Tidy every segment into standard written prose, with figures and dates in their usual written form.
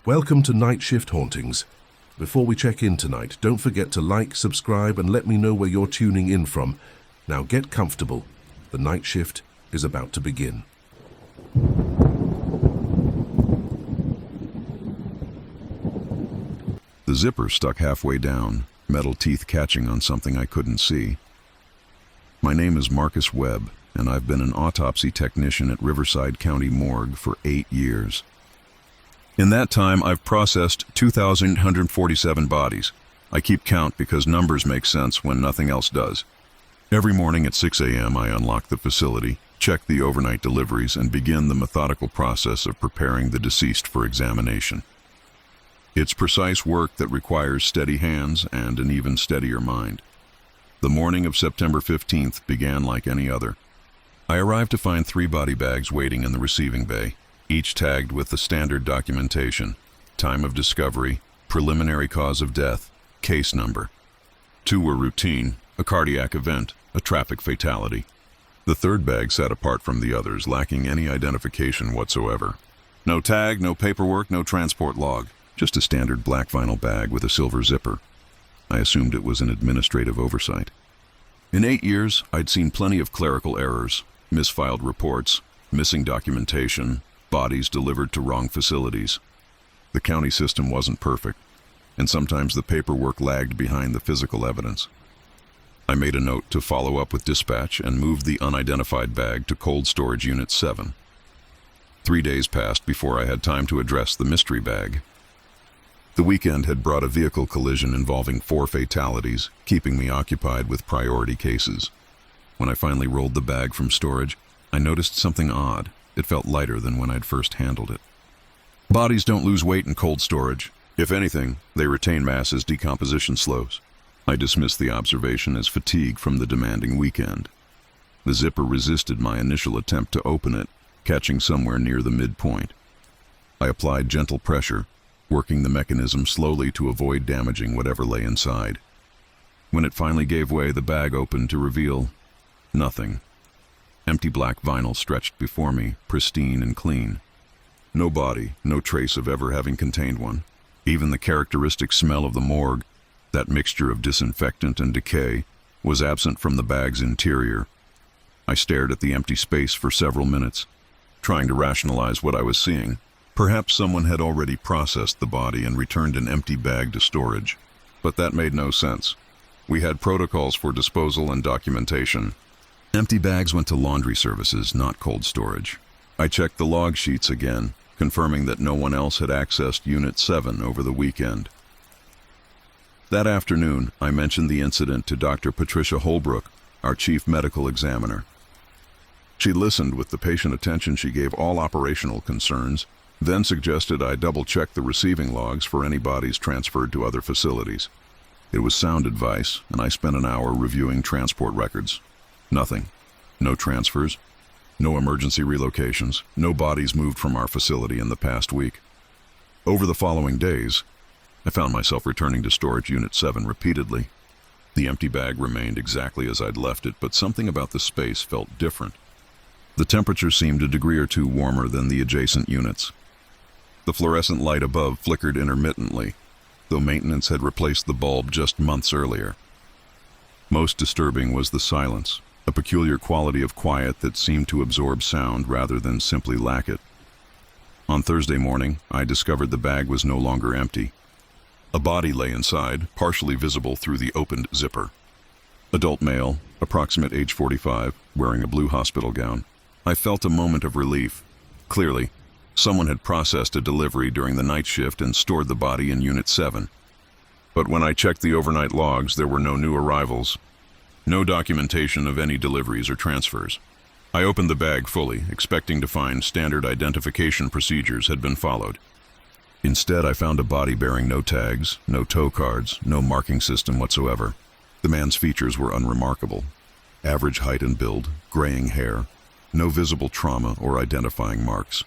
Welcome to Night Shift Hauntings. Before we check in tonight, don't forget to like, subscribe, and let me know where you're tuning in from. Now get comfortable. The night shift is about to begin. The zipper stuck halfway down, metal teeth catching on something I couldn't see. My name is Marcus Webb, and I've been an autopsy technician at Riverside County Morgue for 8 years. In that time, I've processed 2,147 bodies. I keep count because numbers make sense when nothing else does. Every morning at 6 a.m., I unlock the facility, check the overnight deliveries, and begin the methodical process of preparing the deceased for examination. It's precise work that requires steady hands and an even steadier mind. The morning of September 15th began like any other. I arrived to find 3 body bags waiting in the receiving bay, each tagged with the standard documentation: time of discovery, preliminary cause of death, case number. 2 were routine, a cardiac event, a traffic fatality. The 3rd bag sat apart from the others, lacking any identification whatsoever. No tag, no paperwork, no transport log. Just a standard black vinyl bag with a silver zipper. I assumed it was an administrative oversight. In 8 years, I'd seen plenty of clerical errors, misfiled reports, missing documentation, bodies delivered to wrong facilities. The county system wasn't perfect, and sometimes the paperwork lagged behind the physical evidence. I made a note to follow up with dispatch and moved the unidentified bag to Cold Storage Unit 7. 3 days passed before I had time to address the mystery bag. The weekend had brought a vehicle collision involving 4 fatalities, keeping me occupied with priority cases. When I finally rolled the bag from storage, I noticed something odd. It felt lighter than when I'd first handled it. Bodies don't lose weight in cold storage. If anything, they retain mass as decomposition slows. I dismissed the observation as fatigue from the demanding weekend. The zipper resisted my initial attempt to open it, catching somewhere near the midpoint. I applied gentle pressure, working the mechanism slowly to avoid damaging whatever lay inside. When it finally gave way, the bag opened to reveal nothing. Empty black vinyl stretched before me, pristine and clean. No body, no trace of ever having contained one. Even the characteristic smell of the morgue, that mixture of disinfectant and decay, was absent from the bag's interior. I stared at the empty space for several minutes, trying to rationalize what I was seeing. Perhaps someone had already processed the body and returned an empty bag to storage. But that made no sense. We had protocols for disposal and documentation. Empty bags went to laundry services, not cold storage. I checked the log sheets again, confirming that no one else had accessed Unit 7 over the weekend. That afternoon, I mentioned the incident to Dr. Patricia Holbrook, our chief medical examiner. She listened with the patient attention she gave all operational concerns, then suggested I double-check the receiving logs for any bodies transferred to other facilities. It was sound advice, and I spent an hour reviewing transport records. Nothing. No transfers. No emergency relocations. No bodies moved from our facility in the past week. Over the following days, I found myself returning to Storage Unit 7 repeatedly. The empty bag remained exactly as I'd left it, but something about the space felt different. The temperature seemed a degree or two warmer than the adjacent units. The fluorescent light above flickered intermittently, though maintenance had replaced the bulb just months earlier. Most disturbing was the silence, a peculiar quality of quiet that seemed to absorb sound rather than simply lack it. On Thursday morning, I discovered the bag was no longer empty. A body lay inside, partially visible through the opened zipper. Adult male, approximate age 45, wearing a blue hospital gown. I felt a moment of relief. Clearly, someone had processed a delivery during the night shift and stored the body in Unit 7. But when I checked the overnight logs, there were no new arrivals. No documentation of any deliveries or transfers. I opened the bag fully, expecting to find standard identification procedures had been followed. Instead, I found a body bearing no tags, no tow cards, no marking system whatsoever. The man's features were unremarkable. Average height and build, graying hair, no visible trauma or identifying marks.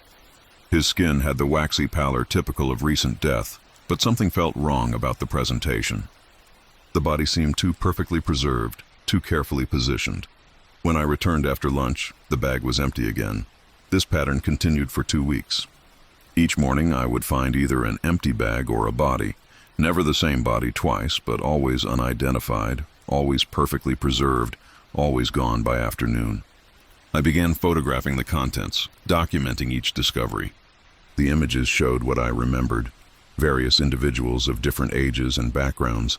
His skin had the waxy pallor typical of recent death, but something felt wrong about the presentation. The body seemed too perfectly preserved, too carefully positioned. When I returned after lunch, the bag was empty again. This pattern continued for 2 weeks. Each morning I would find either an empty bag or a body. Never the same body twice, but always unidentified, always perfectly preserved, always gone by afternoon. I began photographing the contents, documenting each discovery. The images showed what I remembered: various individuals of different ages and backgrounds,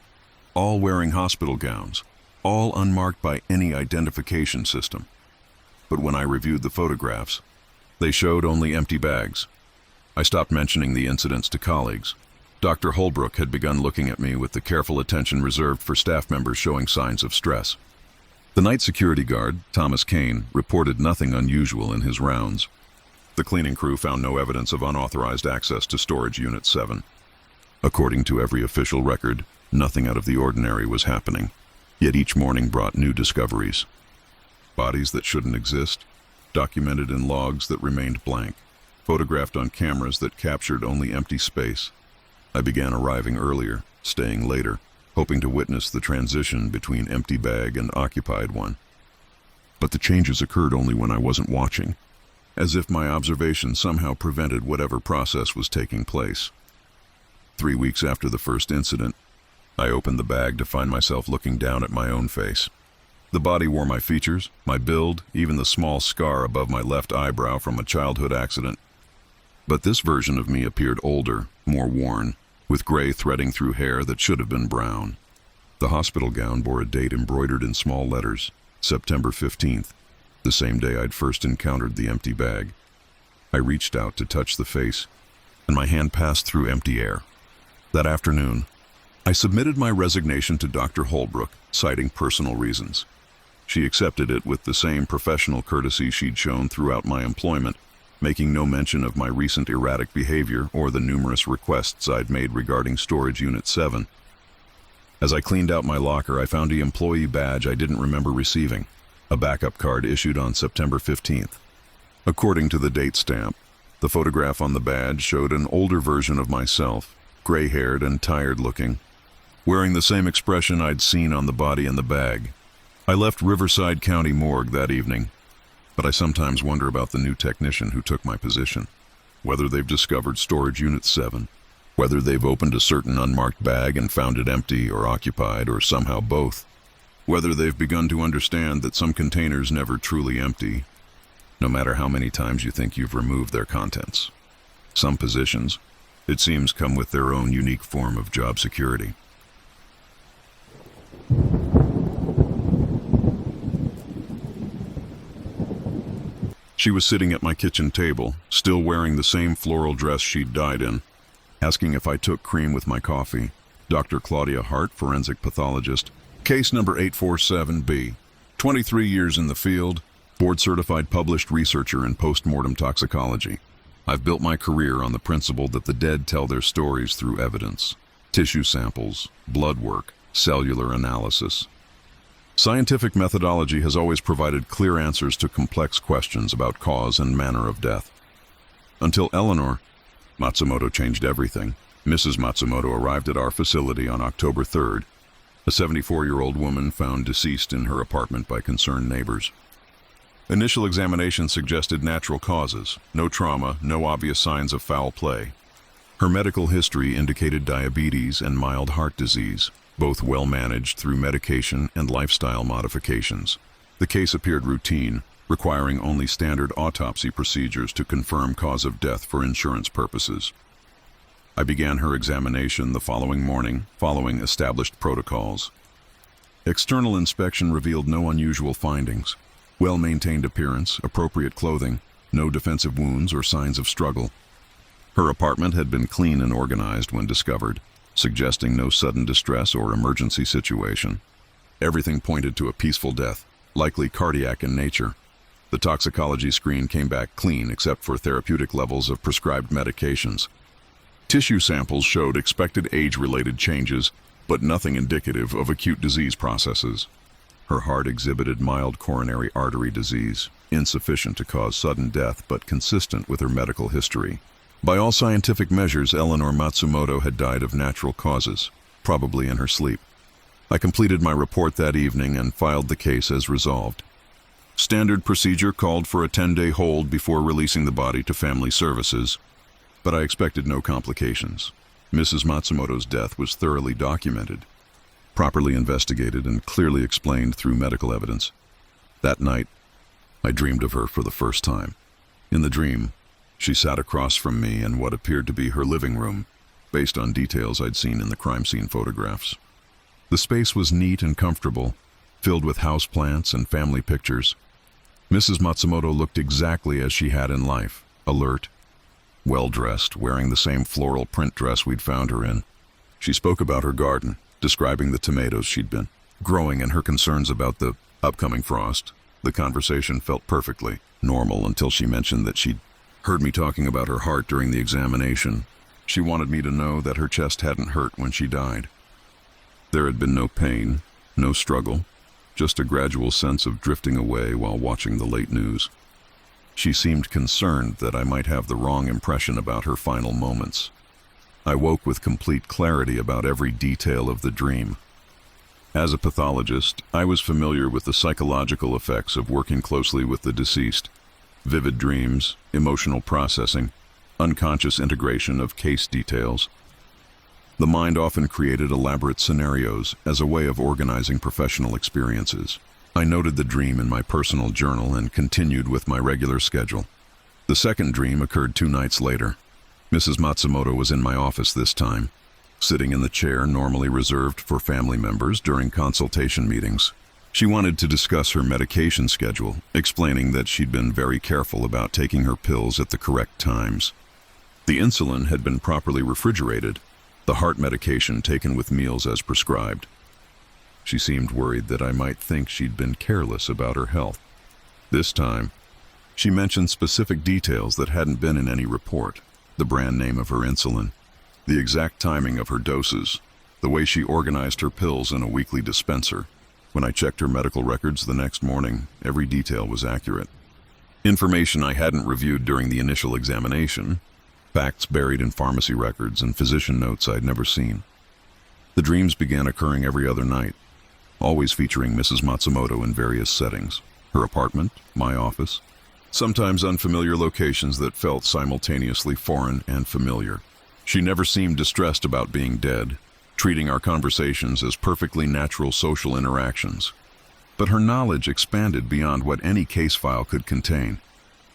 all wearing hospital gowns, all unmarked by any identification system. But when I reviewed the photographs, they showed only empty bags. I stopped mentioning the incidents to colleagues. Dr. Holbrook had begun looking at me with the careful attention reserved for staff members showing signs of stress. The night security guard, Thomas Kane, reported nothing unusual in his rounds. The cleaning crew found no evidence of unauthorized access to Storage Unit 7. According to every official record, nothing out of the ordinary was happening. Yet each morning brought new discoveries. Bodies that shouldn't exist, documented in logs that remained blank, photographed on cameras that captured only empty space. I began arriving earlier, staying later, hoping to witness the transition between empty bag and occupied one. But the changes occurred only when I wasn't watching, as if my observation somehow prevented whatever process was taking place. 3 weeks after the first incident, I opened the bag to find myself looking down at my own face. The body wore my features, my build, even the small scar above my left eyebrow from a childhood accident. But this version of me appeared older, more worn, with gray threading through hair that should have been brown. The hospital gown bore a date embroidered in small letters, September 15th, the same day I'd first encountered the empty bag. I reached out to touch the face, and my hand passed through empty air. That afternoon, I submitted my resignation to Dr. Holbrook, citing personal reasons. She accepted it with the same professional courtesy she'd shown throughout my employment, making no mention of my recent erratic behavior or the numerous requests I'd made regarding Storage Unit 7. As I cleaned out my locker, I found an employee badge I didn't remember receiving, a backup card issued on September 15th. According to the date stamp, the photograph on the badge showed an older version of myself, gray-haired and tired-looking, wearing the same expression I'd seen on the body in the bag. I left Riverside County Morgue that evening, but I sometimes wonder about the new technician who took my position. Whether they've discovered Storage Unit 7, whether they've opened a certain unmarked bag and found it empty or occupied, or somehow both. Whether they've begun to understand that some containers never truly empty, no matter how many times you think you've removed their contents. Some positions, it seems, come with their own unique form of job security. She was sitting at my kitchen table, still wearing the same floral dress she'd died in, asking if I took cream with my coffee. Dr. Claudia Hart, forensic pathologist, case number 847B, 23 years in the field, board-certified published researcher in post-mortem toxicology. I've built my career on the principle that the dead tell their stories through evidence, tissue samples, blood work, cellular analysis. Scientific methodology has always provided clear answers to complex questions about cause and manner of death. Until Eleanor Matsumoto changed everything. Mrs. Matsumoto arrived at our facility on October 3rd, a 74-year-old woman found deceased in her apartment by concerned neighbors. Initial examination suggested natural causes, no trauma, no obvious signs of foul play. Her medical history indicated diabetes and mild heart disease, both well managed through medication and lifestyle modifications. The case appeared routine, requiring only standard autopsy procedures to confirm cause of death for insurance purposes. I began her examination the following morning, following established protocols. External inspection revealed no unusual findings. Well-maintained appearance, appropriate clothing, no defensive wounds or signs of struggle. Her apartment had been clean and organized when discovered, suggesting no sudden distress or emergency situation. Everything pointed to a peaceful death, likely cardiac in nature. The toxicology screen came back clean except for therapeutic levels of prescribed medications. Tissue samples showed expected age-related changes, but nothing indicative of acute disease processes. Her heart exhibited mild coronary artery disease, insufficient to cause sudden death but consistent with her medical history. By all scientific measures, Eleanor Matsumoto had died of natural causes, probably in her sleep. I completed my report that evening and filed the case as resolved. Standard procedure called for a 10-day hold before releasing the body to family services. but I expected no complications. Mrs. Matsumoto's death was thoroughly documented, properly investigated, and clearly explained through medical evidence. That night, I dreamed of her for the first time. In the dream, she sat across from me in what appeared to be her living room, based on details I'd seen in the crime scene photographs. The space was neat and comfortable, filled with houseplants and family pictures. Mrs. Matsumoto looked exactly as she had in life, alert, well-dressed, wearing the same floral print dress we'd found her in. She spoke about her garden, describing the tomatoes she'd been growing and her concerns about the upcoming frost. The conversation felt perfectly normal until she mentioned that she'd heard me talking about her heart during the examination. She wanted me to know that her chest hadn't hurt when she died. There had been no pain, no struggle, just a gradual sense of drifting away while watching the late news. She seemed concerned that I might have the wrong impression about her final moments. I woke with complete clarity about every detail of the dream. As a pathologist, I was familiar with the psychological effects of working closely with the deceased. Vivid dreams, emotional processing, unconscious integration of case details. The mind often created elaborate scenarios as a way of organizing professional experiences. I noted the dream in my personal journal and continued with my regular schedule. The second dream occurred 2 nights later. Mrs. Matsumoto was in my office this time, sitting in the chair normally reserved for family members during consultation meetings. She wanted to discuss her medication schedule, explaining that she'd been very careful about taking her pills at the correct times. The insulin had been properly refrigerated, the heart medication taken with meals as prescribed. She seemed worried that I might think she'd been careless about her health. This time, she mentioned specific details that hadn't been in any report: the brand name of her insulin, the exact timing of her doses, the way she organized her pills in a weekly dispenser. When I checked her medical records the next morning, every detail was accurate. Information I hadn't reviewed during the initial examination, facts buried in pharmacy records and physician notes I'd never seen. The dreams began occurring every other night, always featuring Mrs. Matsumoto in various settings: her apartment, my office, sometimes unfamiliar locations that felt simultaneously foreign and familiar. She never seemed distressed about being dead, treating our conversations as perfectly natural social interactions. But her knowledge expanded beyond what any case file could contain.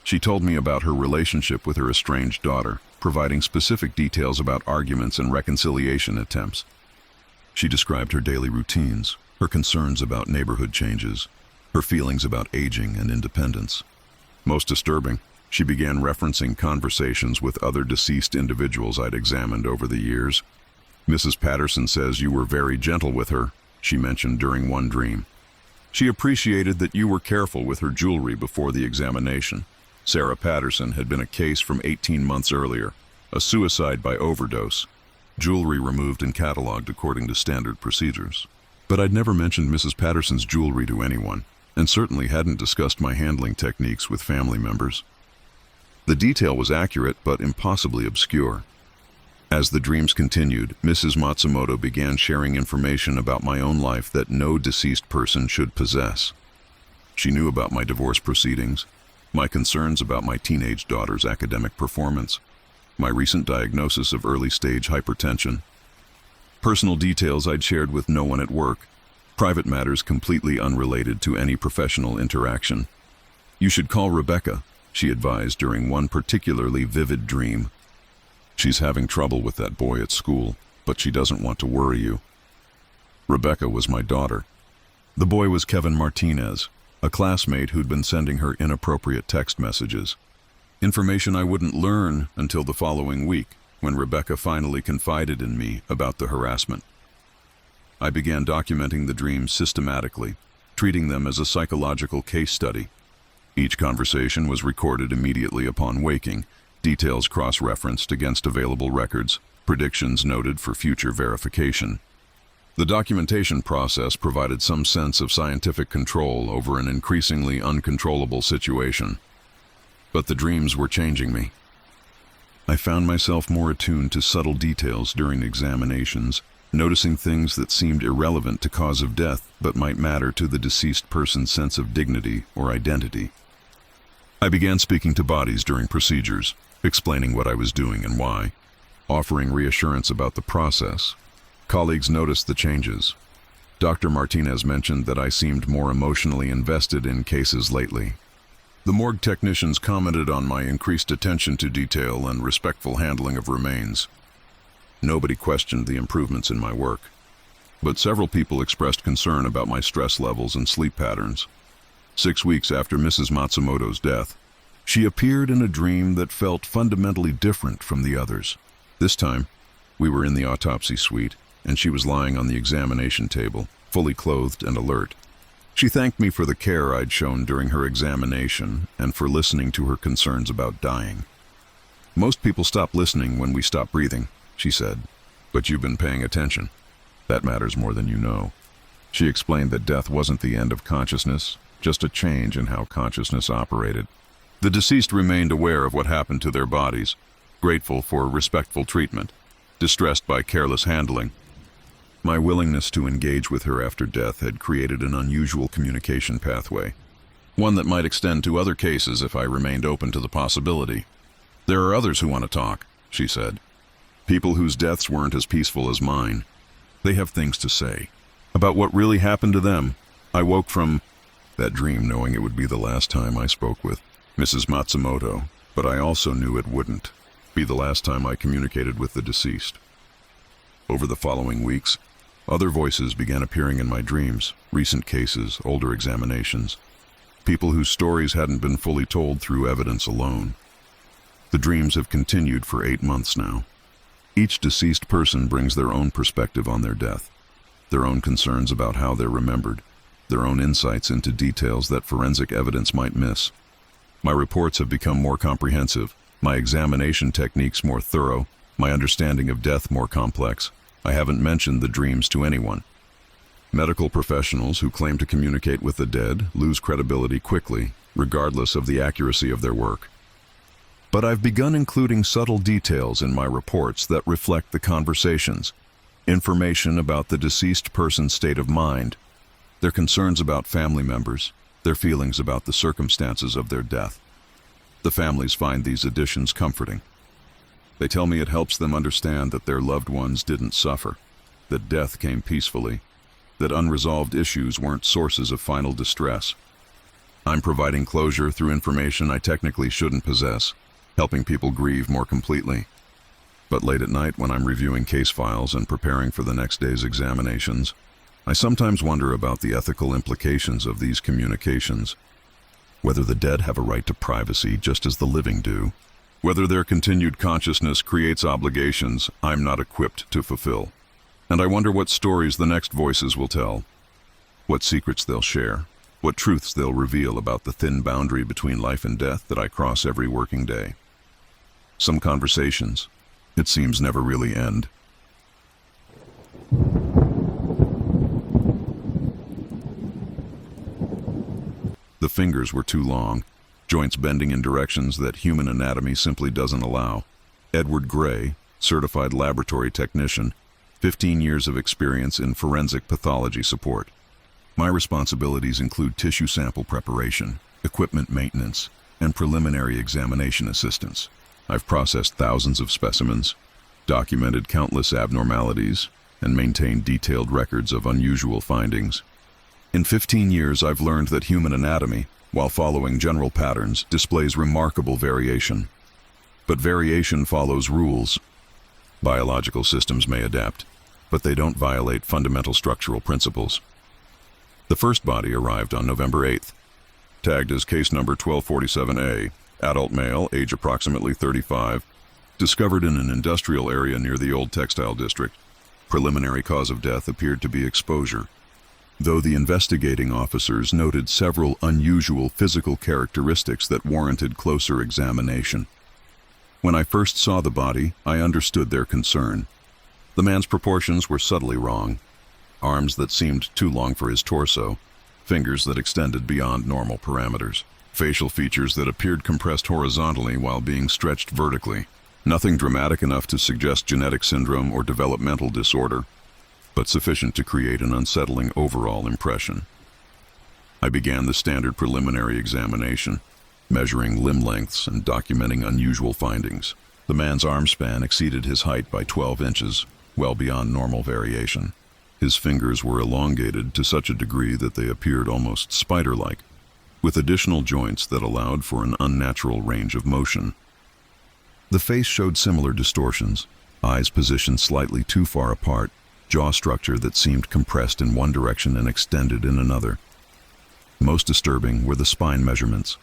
She told me about her relationship with her estranged daughter, providing specific details about arguments and reconciliation attempts. She described her daily routines, her concerns about neighborhood changes, her feelings about aging and independence. Most disturbing, she began referencing conversations with other deceased individuals I'd examined over the years. "Mrs. Patterson says you were very gentle with her," she mentioned during one dream. "She appreciated that you were careful with her jewelry before the examination. Sarah Patterson had been a case from 18 months earlier, a suicide by overdose. Jewelry removed and cataloged according to standard procedures. But I'd never mentioned Mrs. Patterson's jewelry to anyone, and certainly hadn't discussed my handling techniques with family members." The detail was accurate, but impossibly obscure. As the dreams continued, Mrs. Matsumoto began sharing information about my own life that no deceased person should possess. She knew about my divorce proceedings, my concerns about my teenage daughter's academic performance, my recent diagnosis of early-stage hypertension, personal details I'd shared with no one at work, private matters completely unrelated to any professional interaction. "You should call Rebecca," she advised during one particularly vivid dream. "She's having trouble with that boy at school, but she doesn't want to worry you." Rebecca was my daughter. The boy was Kevin Martinez, a classmate who'd been sending her inappropriate text messages. Information I wouldn't learn until the following week, when Rebecca finally confided in me about the harassment. I began documenting the dreams systematically, treating them as a psychological case study. Each conversation was recorded immediately upon waking, details cross-referenced against available records, predictions noted for future verification. The documentation process provided some sense of scientific control over an increasingly uncontrollable situation. But the dreams were changing me. I found myself more attuned to subtle details during examinations, noticing things that seemed irrelevant to cause of death but might matter to the deceased person's sense of dignity or identity. I began speaking to bodies during procedures, explaining what I was doing and why, offering reassurance about the process. Colleagues noticed the changes. Dr. Martinez mentioned that I seemed more emotionally invested in cases lately. The morgue technicians commented on my increased attention to detail and respectful handling of remains. Nobody questioned the improvements in my work, but several people expressed concern about my stress levels and sleep patterns. 6 weeks after Mrs. Matsumoto's death, she appeared in a dream that felt fundamentally different from the others. This time, we were in the autopsy suite, and she was lying on the examination table, fully clothed and alert. She thanked me for the care I'd shown during her examination and for listening to her concerns about dying. "Most people stop listening when we stop breathing," she said, "but you've been paying attention. That matters more than you know." She explained that death wasn't the end of consciousness, just a change in how consciousness operated. The deceased remained aware of what happened to their bodies, grateful for respectful treatment, distressed by careless handling. My willingness to engage with her after death had created an unusual communication pathway, one that might extend to other cases if I remained open to the possibility. "There are others who want to talk," she said. "People whose deaths weren't as peaceful as mine. They have things to say about what really happened to them." I woke from that dream knowing it would be the last time I spoke with Mrs. Matsumoto, but I also knew it wouldn't be the last time I communicated with the deceased. Over the following weeks, other voices began appearing in my dreams, recent cases, older examinations, people whose stories hadn't been fully told through evidence alone. The dreams have continued for 8 months now. Each deceased person brings their own perspective on their death, their own concerns about how they're remembered, their own insights into details that forensic evidence might miss. My reports have become more comprehensive, my examination techniques more thorough, my understanding of death more complex. I haven't mentioned the dreams to anyone. Medical professionals who claim to communicate with the dead lose credibility quickly, regardless of the accuracy of their work. But I've begun including subtle details in my reports that reflect the conversations, information about the deceased person's state of mind, their concerns about family members, their feelings about the circumstances of their death. The families find these additions comforting. They tell me it helps them understand that their loved ones didn't suffer, that death came peacefully, that unresolved issues weren't sources of final distress. I'm providing closure through information I technically shouldn't possess, helping people grieve more completely. But late at night when I'm reviewing case files and preparing for the next day's examinations, I sometimes wonder about the ethical implications of these communications. Whether the dead have a right to privacy just as the living do, whether their continued consciousness creates obligations I'm not equipped to fulfill. And I wonder what stories the next voices will tell, what secrets they'll share, what truths they'll reveal about the thin boundary between life and death that I cross every working day. Some conversations, it seems, never really end. The fingers were too long, joints bending in directions that human anatomy simply doesn't allow. Edward Gray, certified laboratory technician, 15 years of experience in forensic pathology support. My responsibilities include tissue sample preparation, equipment maintenance, and preliminary examination assistance. I've processed thousands of specimens, documented countless abnormalities, and maintained detailed records of unusual findings. In 15 years, I've learned that human anatomy, while following general patterns, displays remarkable variation. But variation follows rules. Biological systems may adapt, but they don't violate fundamental structural principles. The first body arrived on November 8th, tagged as case number 1247A, adult male, age approximately 35, discovered in an industrial area near the old textile district. Preliminary cause of death appeared to be exposure, though the investigating officers noted several unusual physical characteristics that warranted closer examination. When I first saw the body, I understood their concern. The man's proportions were subtly wrong. Arms that seemed too long for his torso, fingers that extended beyond normal parameters, facial features that appeared compressed horizontally while being stretched vertically. Nothing dramatic enough to suggest genetic syndrome or developmental disorder, but sufficient to create an unsettling overall impression. I began the standard preliminary examination. measuring limb lengths and documenting unusual findings. The man's arm span exceeded his height by 12 inches, well beyond normal variation. His fingers were elongated to such a degree that they appeared almost spider-like, with additional joints that allowed for an unnatural range of motion. The face showed similar distortions, eyes positioned slightly too far apart, jaw structure that seemed compressed in one direction and extended in another. Most disturbing were the spine measurements.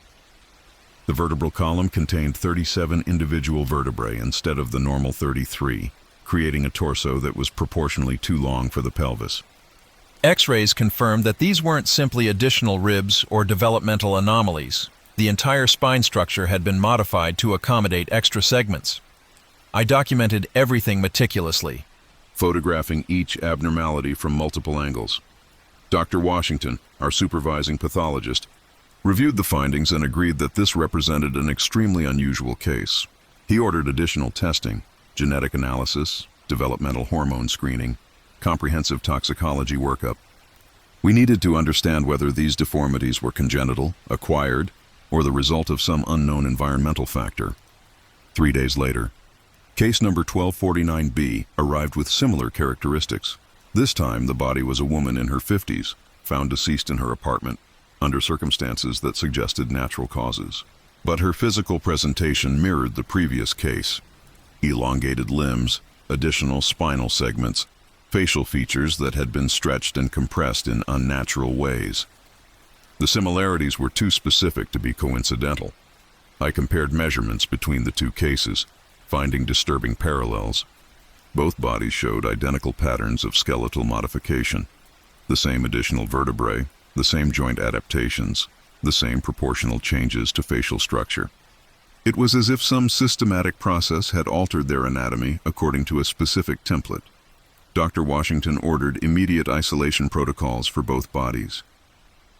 The vertebral column contained 37 individual vertebrae instead of the normal 33, creating a torso that was proportionally too long for the pelvis. X-rays confirmed that these weren't simply additional ribs or developmental anomalies. The entire spine structure had been modified to accommodate extra segments. I documented everything meticulously, Photographing each abnormality from multiple angles. Dr. Washington, our supervising pathologist, reviewed the findings and agreed that this represented an extremely unusual case. He ordered additional testing, genetic analysis, developmental hormone screening, comprehensive toxicology workup. We needed to understand whether these deformities were congenital, acquired, or the result of some unknown environmental factor. 3 days later, case number 1249B arrived with similar characteristics. This time, the body was a woman in her 50s, found deceased in her apartment, under circumstances that suggested natural causes. But her physical presentation mirrored the previous case. Elongated limbs, additional spinal segments, facial features that had been stretched and compressed in unnatural ways. The similarities were too specific to be coincidental. I compared measurements between the two cases, finding disturbing parallels. Both bodies showed identical patterns of skeletal modification, the same additional vertebrae, the same joint adaptations, the same proportional changes to facial structure. It was as if some systematic process had altered their anatomy according to a specific template. Dr. Washington ordered immediate isolation protocols for both bodies.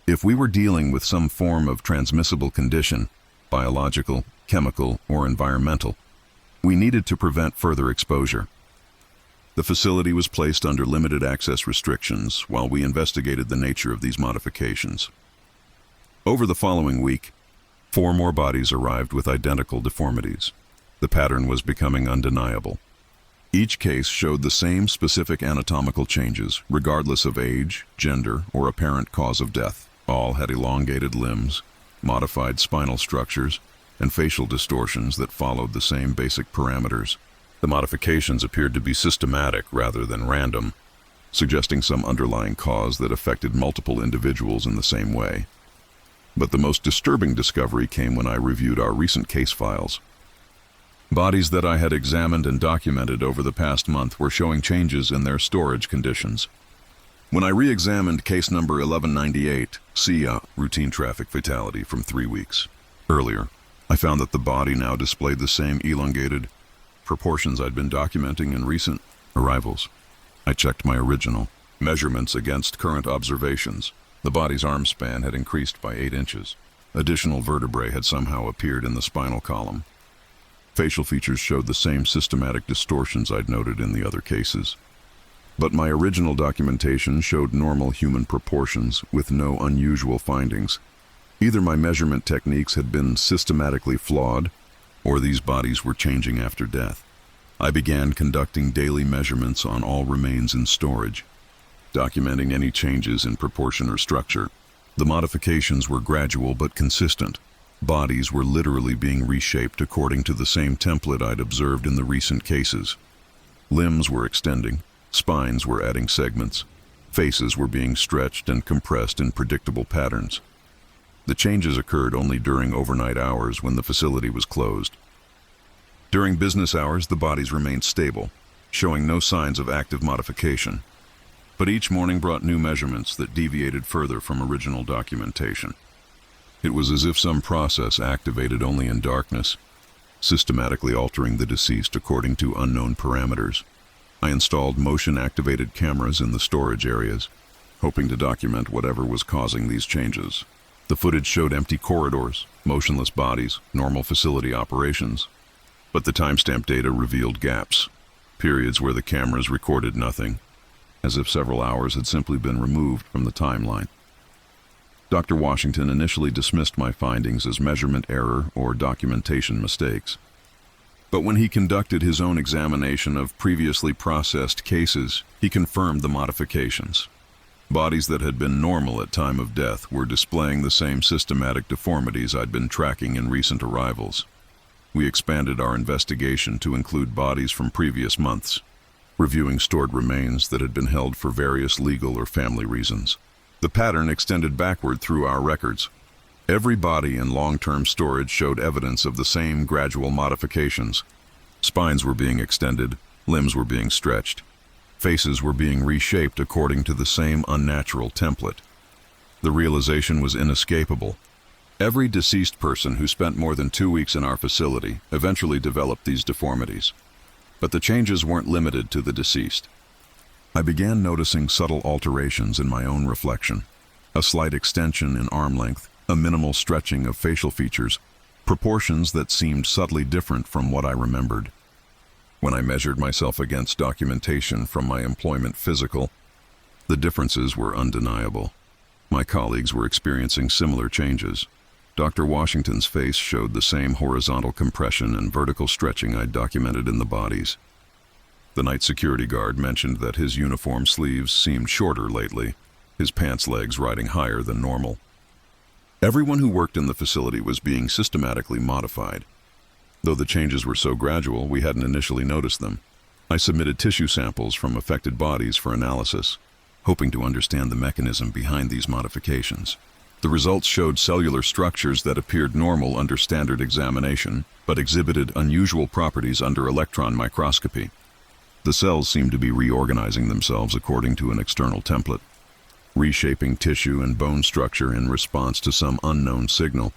If we were dealing with some form of transmissible condition, biological, chemical, or environmental, we needed to prevent further exposure. The facility was placed under limited access restrictions while we investigated the nature of these modifications. Over the following week, 4 more bodies arrived with identical deformities. The pattern was becoming undeniable. Each case showed the same specific anatomical changes, regardless of age, gender, or apparent cause of death. All had elongated limbs, modified spinal structures, and facial distortions that followed the same basic parameters. The modifications appeared to be systematic rather than random, suggesting some underlying cause that affected multiple individuals in the same way. But the most disturbing discovery came when I reviewed our recent case files. Bodies that I had examined and documented over the past month were showing changes in their storage conditions. When I re-examined case number 1198, routine traffic fatality from 3 weeks earlier, I found that the body now displayed the same elongated proportions I'd been documenting in recent arrivals. I checked my original measurements against current observations. The body's arm span had increased by 8 inches. Additional vertebrae had somehow appeared in the spinal column. Facial features showed the same systematic distortions I'd noted in the other cases. But my original documentation showed normal human proportions with no unusual findings. Either my measurement techniques had been systematically flawed, or these bodies were changing after death. I began conducting daily measurements on all remains in storage, documenting any changes in proportion or structure. The modifications were gradual but consistent. Bodies were literally being reshaped according to the same template I'd observed in the recent cases. Limbs were extending, spines were adding segments, faces were being stretched and compressed in predictable patterns. The changes occurred only during overnight hours when the facility was closed. During business hours, the bodies remained stable, showing no signs of active modification. But each morning brought new measurements that deviated further from original documentation. It was as if some process activated only in darkness, systematically altering the deceased according to unknown parameters. I installed motion-activated cameras in the storage areas, hoping to document whatever was causing these changes. The footage showed empty corridors, motionless bodies, normal facility operations. But the timestamp data revealed gaps, periods where the cameras recorded nothing, as if several hours had simply been removed from the timeline. Dr. Washington initially dismissed my findings as measurement error or documentation mistakes. But when he conducted his own examination of previously processed cases, he confirmed the modifications. Bodies that had been normal at time of death were displaying the same systematic deformities I'd been tracking in recent arrivals. We expanded our investigation to include bodies from previous months, reviewing stored remains that had been held for various legal or family reasons. The pattern extended backward through our records. Every body in long-term storage showed evidence of the same gradual modifications. Spines were being extended, limbs were being stretched. Faces were being reshaped according to the same unnatural template. The realization was inescapable. Every deceased person who spent more than 2 weeks in our facility eventually developed these deformities. But the changes weren't limited to the deceased. I began noticing subtle alterations in my own reflection. A slight extension in arm length, a minimal stretching of facial features, proportions that seemed subtly different from what I remembered. When I measured myself against documentation from my employment physical, the differences were undeniable. My colleagues were experiencing similar changes. Dr. Washington's face showed the same horizontal compression and vertical stretching I'd documented in the bodies. The night security guard mentioned that his uniform sleeves seemed shorter lately, his pants legs riding higher than normal. Everyone who worked in the facility was being systematically modified. Though the changes were so gradual, we hadn't initially noticed them. I submitted tissue samples from affected bodies for analysis, hoping to understand the mechanism behind these modifications. The results showed cellular structures that appeared normal under standard examination, but exhibited unusual properties under electron microscopy. The cells seemed to be reorganizing themselves according to an external template, reshaping tissue and bone structure in response to some unknown signal.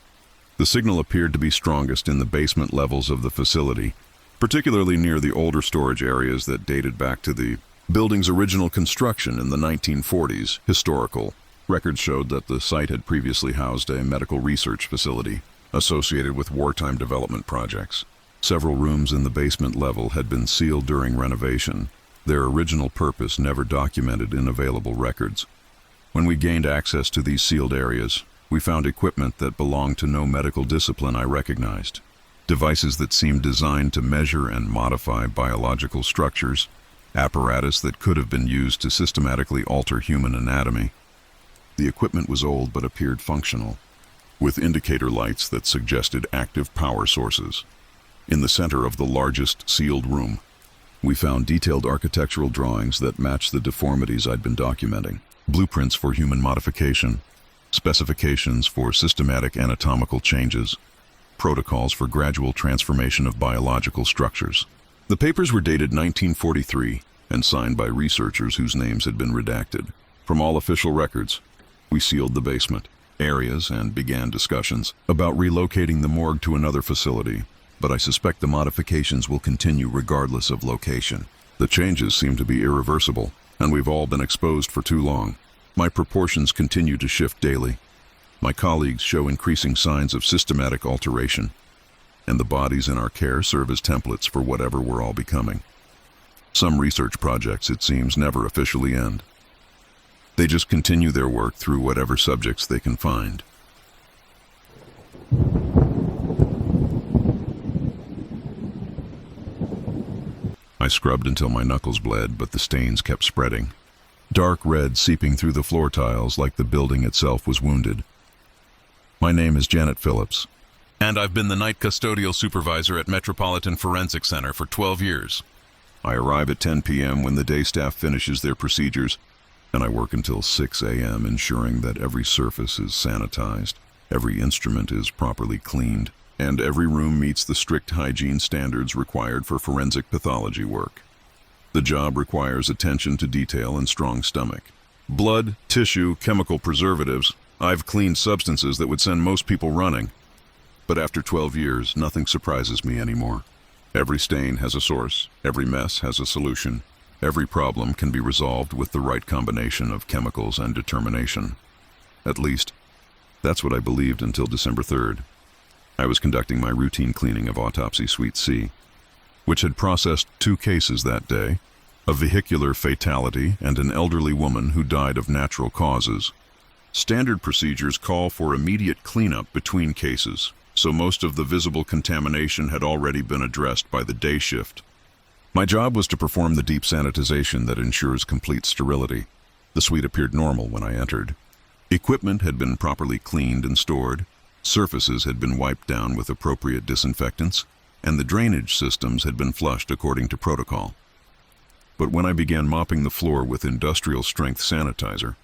The signal appeared to be strongest in the basement levels of the facility, particularly near the older storage areas that dated back to the building's original construction in the 1940s. Historical records showed that the site had previously housed a medical research facility associated with wartime development projects. Several rooms in the basement level had been sealed during renovation, their original purpose never documented in available records. When we gained access to these sealed areas, we found equipment that belonged to no medical discipline I recognized. Devices that seemed designed to measure and modify biological structures, apparatus that could have been used to systematically alter human anatomy. The equipment was old but appeared functional, with indicator lights that suggested active power sources. In the center of the largest sealed room, we found detailed architectural drawings that matched the deformities I'd been documenting. Blueprints for human modification, specifications for systematic anatomical changes, protocols for gradual transformation of biological structures. The papers were dated 1943 and signed by researchers whose names had been redacted. From all official records, we sealed the basement areas and began discussions about relocating the morgue to another facility, but I suspect the modifications will continue regardless of location. The changes seem to be irreversible, and we've all been exposed for too long. My proportions continue to shift daily. My colleagues show increasing signs of systematic alteration, and the bodies in our care serve as templates for whatever we're all becoming. Some research projects, it seems, never officially end. They just continue their work through whatever subjects they can find. I scrubbed until my knuckles bled, but the stains kept spreading. Dark red seeping through the floor tiles like the building itself was wounded. My name is Janet Phillips, and I've been the night custodial supervisor at Metropolitan Forensic Center for 12 years. I arrive at 10 p.m. when the day staff finishes their procedures, and I work until 6 a.m. ensuring that every surface is sanitized, every instrument is properly cleaned, and every room meets the strict hygiene standards required for forensic pathology work. The job requires attention to detail and strong stomach. Blood, tissue, chemical preservatives. I've cleaned substances that would send most people running. But after 12 years, nothing surprises me anymore. Every stain has a source. Every mess has a solution. Every problem can be resolved with the right combination of chemicals and determination. At least, that's what I believed until December 3rd. I was conducting my routine cleaning of Autopsy Suite C, which had processed 2 cases that day, a vehicular fatality and an elderly woman who died of natural causes. Standard procedures call for immediate cleanup between cases, so most of the visible contamination had already been addressed by the day shift. My job was to perform the deep sanitization that ensures complete sterility. The suite appeared normal when I entered. Equipment had been properly cleaned and stored, surfaces had been wiped down with appropriate disinfectants, and the drainage systems had been flushed according to protocol. But when I began mopping the floor with industrial-strength sanitizer,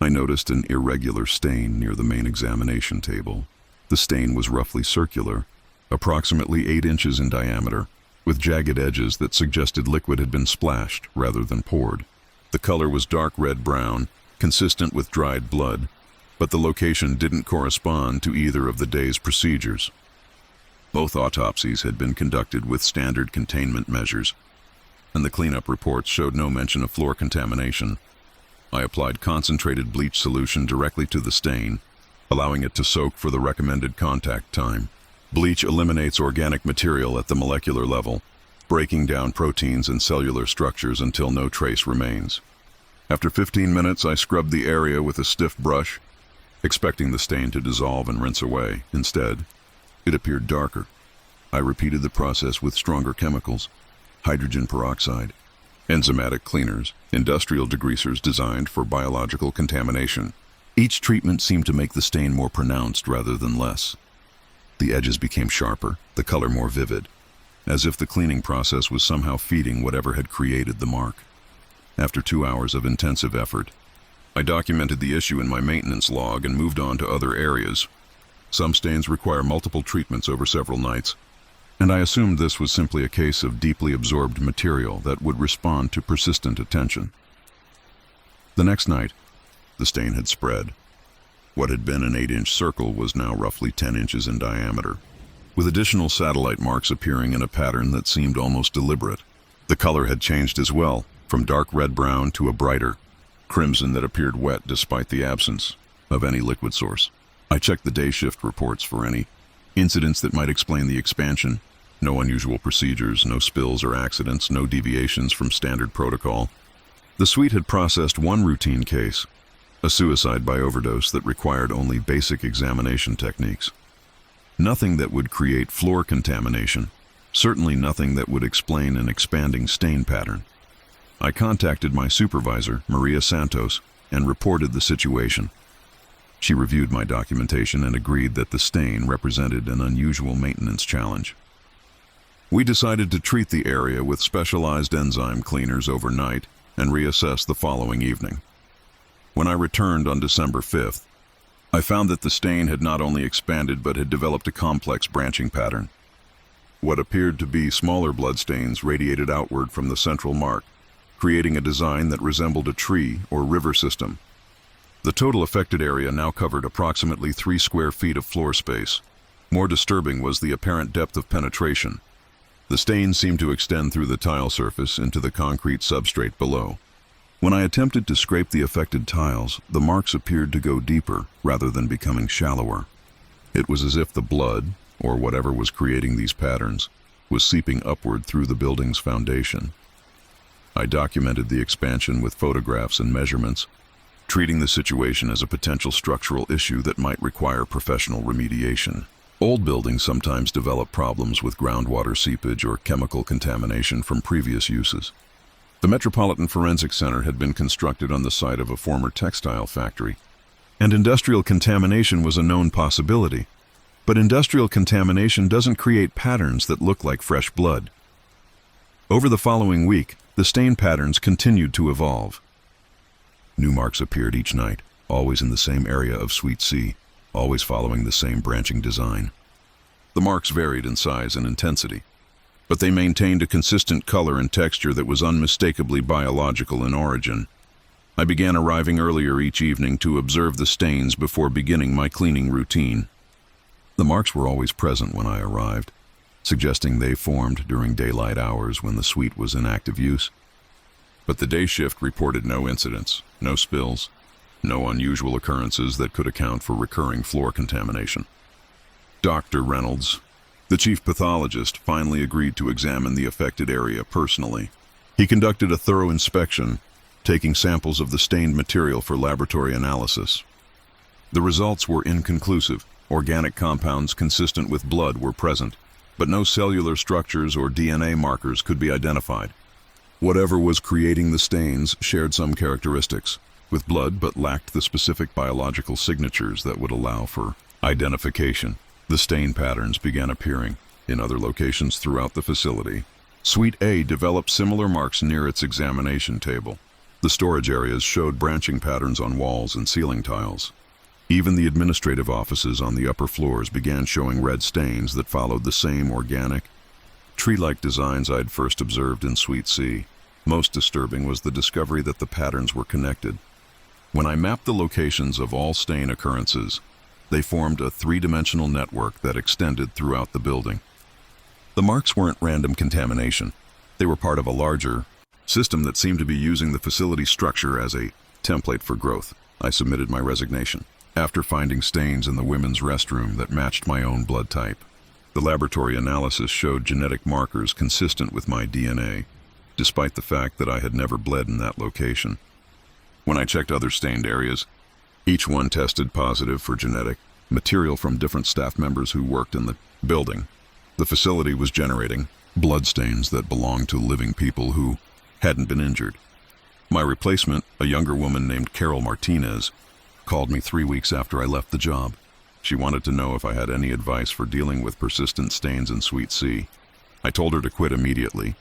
I noticed an irregular stain near the main examination table. The stain was roughly circular, approximately 8 inches in diameter, with jagged edges that suggested liquid had been splashed rather than poured. The color was dark red-brown, consistent with dried blood, but the location didn't correspond to either of the day's procedures. Both autopsies had been conducted with standard containment measures, and the cleanup reports showed no mention of floor contamination. I applied concentrated bleach solution directly to the stain, allowing it to soak for the recommended contact time. Bleach eliminates organic material at the molecular level, breaking down proteins and cellular structures until no trace remains. After 15 minutes, I scrubbed the area with a stiff brush, expecting the stain to dissolve and rinse away. Instead, it appeared darker. I repeated the process with stronger chemicals, hydrogen peroxide, enzymatic cleaners, industrial degreasers designed for biological contamination. Each treatment seemed to make the stain more pronounced rather than less. The edges became sharper, the color more vivid, as if the cleaning process was somehow feeding whatever had created the mark. After 2 hours of intensive effort, I documented the issue in my maintenance log and moved on to other areas. Some stains require multiple treatments over several nights, and I assumed this was simply a case of deeply absorbed material that would respond to persistent attention. The next night, the stain had spread. What had been an 8-inch circle was now roughly 10 inches in diameter, with additional satellite marks appearing in a pattern that seemed almost deliberate. The color had changed as well, from dark red-brown to a brighter crimson that appeared wet despite the absence of any liquid source. I checked the day shift reports for any incidents that might explain the expansion. No unusual procedures, no spills or accidents, no deviations from standard protocol. The suite had processed one routine case, a suicide by overdose that required only basic examination techniques. Nothing that would create floor contamination, certainly nothing that would explain an expanding stain pattern. I contacted my supervisor, Maria Santos, and reported the situation. She reviewed my documentation and agreed that the stain represented an unusual maintenance challenge. We decided to treat the area with specialized enzyme cleaners overnight and reassess the following evening. When I returned on December 5th, I found that the stain had not only expanded but had developed a complex branching pattern. What appeared to be smaller bloodstains radiated outward from the central mark, creating a design that resembled a tree or river system. The total affected area now covered approximately 3 square feet of floor space. More disturbing was the apparent depth of penetration. The stain seemed to extend through the tile surface into the concrete substrate below. When I attempted to scrape the affected tiles, the marks appeared to go deeper rather than becoming shallower. It was as if the blood, or whatever was creating these patterns, was seeping upward through the building's foundation. I documented the expansion with photographs and measurements, treating the situation as a potential structural issue that might require professional remediation. Old buildings sometimes develop problems with groundwater seepage or chemical contamination from previous uses. The Metropolitan Forensic Center had been constructed on the site of a former textile factory, and industrial contamination was a known possibility. But industrial contamination doesn't create patterns that look like fresh blood. Over the following week, the stain patterns continued to evolve. New marks appeared each night, always in the same area of Suite C, always following the same branching design. The marks varied in size and intensity, but they maintained a consistent color and texture that was unmistakably biological in origin. I began arriving earlier each evening to observe the stains before beginning my cleaning routine. The marks were always present when I arrived, suggesting they formed during daylight hours when the suite was in active use. But the day shift reported no incidents, no spills, no unusual occurrences that could account for recurring floor contamination. Dr. Reynolds, the chief pathologist, finally agreed to examine the affected area personally. He conducted a thorough inspection, taking samples of the stained material for laboratory analysis. The results were inconclusive. Organic compounds consistent with blood were present, but no cellular structures or DNA markers could be identified. Whatever was creating the stains shared some characteristics with blood, but lacked the specific biological signatures that would allow for identification. The stain patterns began appearing in other locations throughout the facility. Suite A developed similar marks near its examination table. The storage areas showed branching patterns on walls and ceiling tiles. Even the administrative offices on the upper floors began showing red stains that followed the same organic, tree-like designs I'd first observed in Suite C. Most disturbing was the discovery that the patterns were connected. When I mapped the locations of all stain occurrences, they formed a three-dimensional network that extended throughout the building. The marks weren't random contamination. They were part of a larger system that seemed to be using the facility structure as a template for growth. I submitted my resignation after finding stains in the women's restroom that matched my own blood type. The laboratory analysis showed genetic markers consistent with my DNA, despite the fact that I had never bled in that location. When I checked other stained areas, each one tested positive for genetic material from different staff members who worked in the building. The facility was generating bloodstains that belonged to living people who hadn't been injured. My replacement, a younger woman named Carol Martinez, called me 3 weeks after I left the job. She wanted to know if I had any advice for dealing with persistent stains in Suite C. I told her to quit immediately,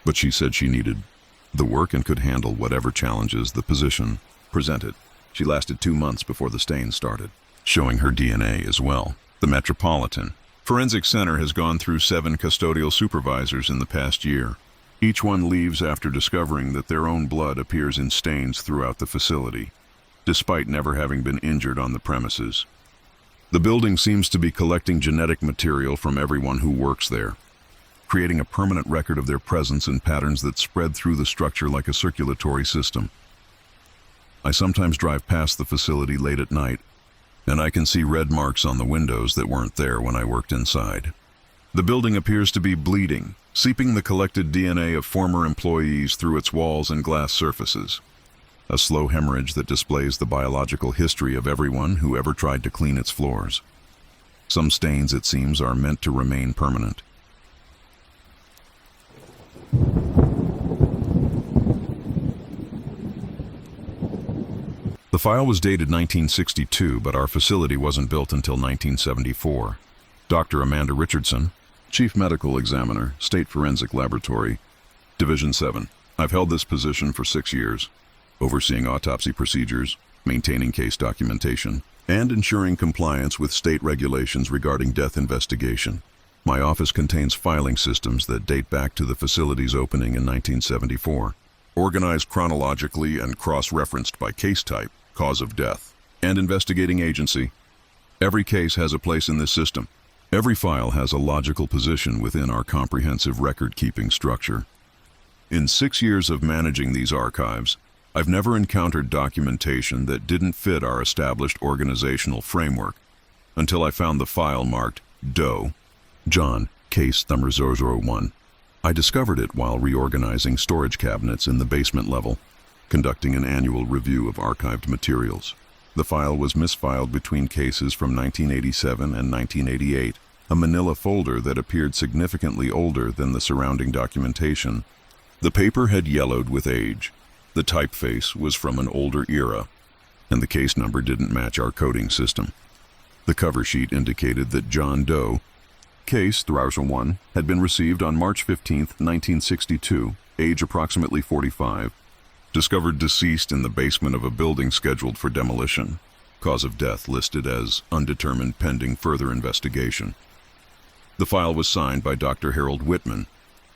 but she said she needed the work and could handle whatever challenges the position presented. She lasted 2 months before the stains started, showing her DNA as well. The Metropolitan Forensic Center has gone through 7 custodial supervisors in the past year. Each one leaves after discovering that their own blood appears in stains throughout the facility, despite never having been injured on the premises. The building seems to be collecting genetic material from everyone who works there, creating a permanent record of their presence in patterns that spread through the structure like a circulatory system. I sometimes drive past the facility late at night, and I can see red marks on the windows that weren't there when I worked inside. The building appears to be bleeding, seeping the collected DNA of former employees through its walls and glass surfaces. A slow hemorrhage that displays the biological history of everyone who ever tried to clean its floors. Some stains, it seems, are meant to remain permanent. The file was dated 1962, but our facility wasn't built until 1974. Dr. Amanda Richardson, Chief Medical Examiner, State Forensic Laboratory, Division 7. I've held this position for 6 years, overseeing autopsy procedures, maintaining case documentation, and ensuring compliance with state regulations regarding death investigation. My office contains filing systems that date back to the facility's opening in 1974, organized chronologically and cross-referenced by case type, cause of death, and investigating agency. Every case has a place in this system. Every file has a logical position within our comprehensive record-keeping structure. In 6 years of managing these archives, I've never encountered documentation that didn't fit our established organizational framework until I found the file marked Doe, John, case number 001. I discovered it while reorganizing storage cabinets in the basement level, conducting an annual review of archived materials. The file was misfiled between cases from 1987 and 1988, a manila folder that appeared significantly older than the surrounding documentation. The paper had yellowed with age. The typeface was from an older era, and the case number didn't match our coding system. The cover sheet indicated that John Doe, case 301, had been received on March 15, 1962, age approximately 45, discovered deceased in the basement of a building scheduled for demolition. Cause of death listed as undetermined pending further investigation. The file was signed by Dr. Harold Whitman,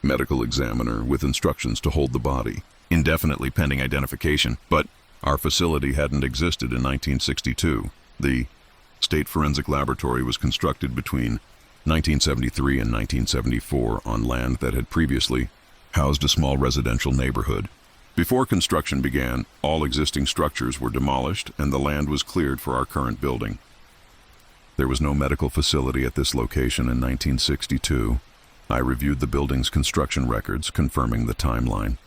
medical examiner, with instructions to hold the body indefinitely pending identification, but our facility hadn't existed in 1962. The State Forensic Laboratory was constructed between 1973 and 1974 on land that had previously housed a small residential neighborhood. Before construction began, all existing structures were demolished and the land was cleared for our current building. There was no medical facility at this location in 1962. I reviewed the building's construction records, confirming the timeline.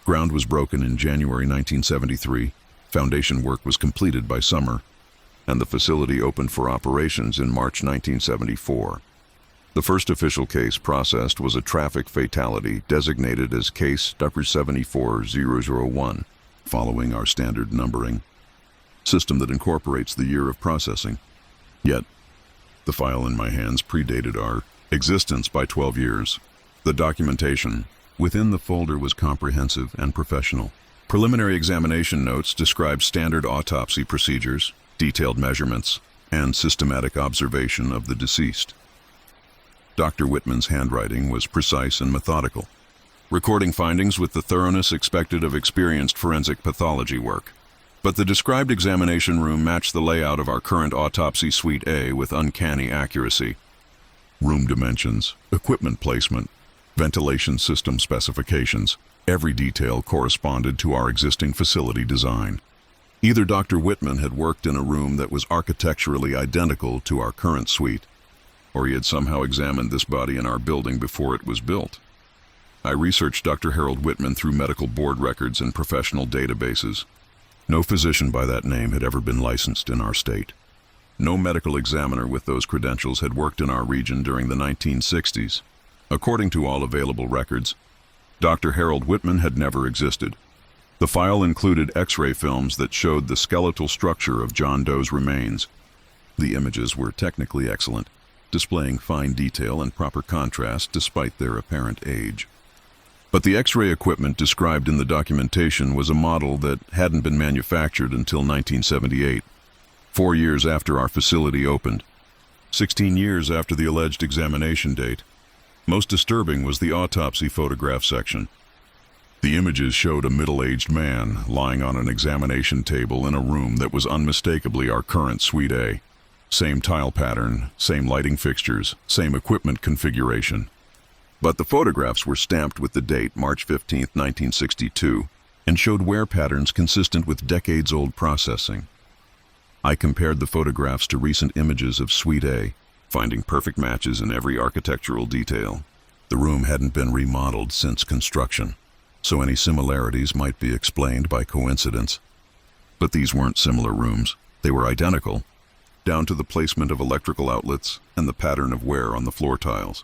Ground was broken in January 1973. Foundation work was completed by summer. and the facility opened for operations in March 1974. The first official case processed was a traffic fatality designated as Case number 74001, following our standard numbering system that incorporates the year of processing. Yet, the file in my hands predated our existence by 12 years. The documentation within the folder was comprehensive and professional. Preliminary examination notes described standard autopsy procedures, detailed measurements, and systematic observation of the deceased. Dr. Whitman's handwriting was precise and methodical, recording findings with the thoroughness expected of experienced forensic pathology work. But the described examination room matched the layout of our current autopsy suite A with uncanny accuracy. Room dimensions, equipment placement, ventilation system specifications, every detail corresponded to our existing facility design. Either Dr. Whitman had worked in a room that was architecturally identical to our current suite, or he had somehow examined this body in our building before it was built. I researched Dr. Harold Whitman through medical board records and professional databases. No physician by that name had ever been licensed in our state. No medical examiner with those credentials had worked in our region during the 1960s. According to all available records, Dr. Harold Whitman had never existed. The file included X-ray films that showed the skeletal structure of John Doe's remains. The images were technically excellent, displaying fine detail and proper contrast despite their apparent age. But the X-ray equipment described in the documentation was a model that hadn't been manufactured until 1978, 4 years after our facility opened, 16 years after the alleged examination date. Most disturbing was the autopsy photograph section. The images showed a middle-aged man lying on an examination table in a room that was unmistakably our current Suite A. Same tile pattern, same lighting fixtures, same equipment configuration. But the photographs were stamped with the date March 15, 1962, and showed wear patterns consistent with decades-old processing. I compared the photographs to recent images of Suite A, finding perfect matches in every architectural detail. The room hadn't been remodeled since construction, so any similarities might be explained by coincidence. But these weren't similar rooms. They were identical, down to the placement of electrical outlets and the pattern of wear on the floor tiles.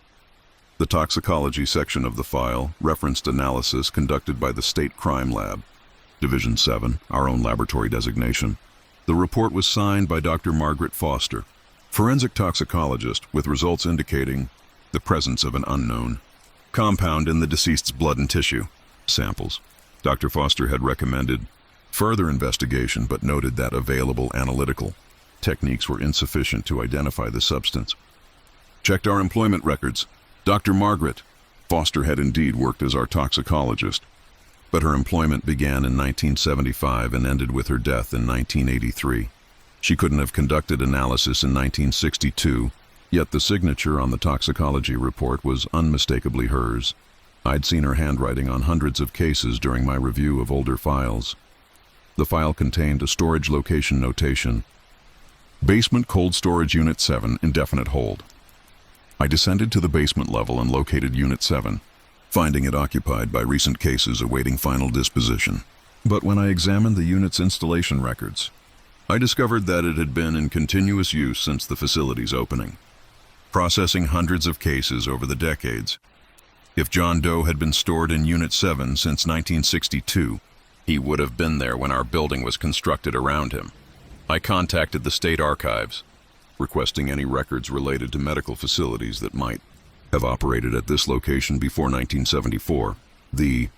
The toxicology section of the file referenced analysis conducted by the State Crime Lab, Division 7, our own laboratory designation. The report was signed by Dr. Margaret Foster, forensic toxicologist, with results indicating the presence of an unknown compound in the deceased's blood and tissue samples. Dr. Foster had recommended further investigation but noted that available analytical techniques were insufficient to identify the substance. Checked our employment records. Dr. Margaret Foster had indeed worked as our toxicologist, but her employment began in 1975 and ended with her death in 1983. She couldn't have conducted analysis in 1962, yet the signature on the toxicology report was unmistakably hers. I'd seen her handwriting on hundreds of cases during my review of older files. The file contained a storage location notation: Basement Cold Storage Unit 7, indefinite hold. I descended to the basement level and located Unit 7, finding it occupied by recent cases awaiting final disposition. But when I examined the unit's installation records, I discovered that it had been in continuous use since the facility's opening, processing hundreds of cases over the decades. If John Doe had been stored in Unit 7 since 1962, he would have been there when our building was constructed around him. I contacted the state archives, requesting any records related to medical facilities that might have operated at this location before 1974. The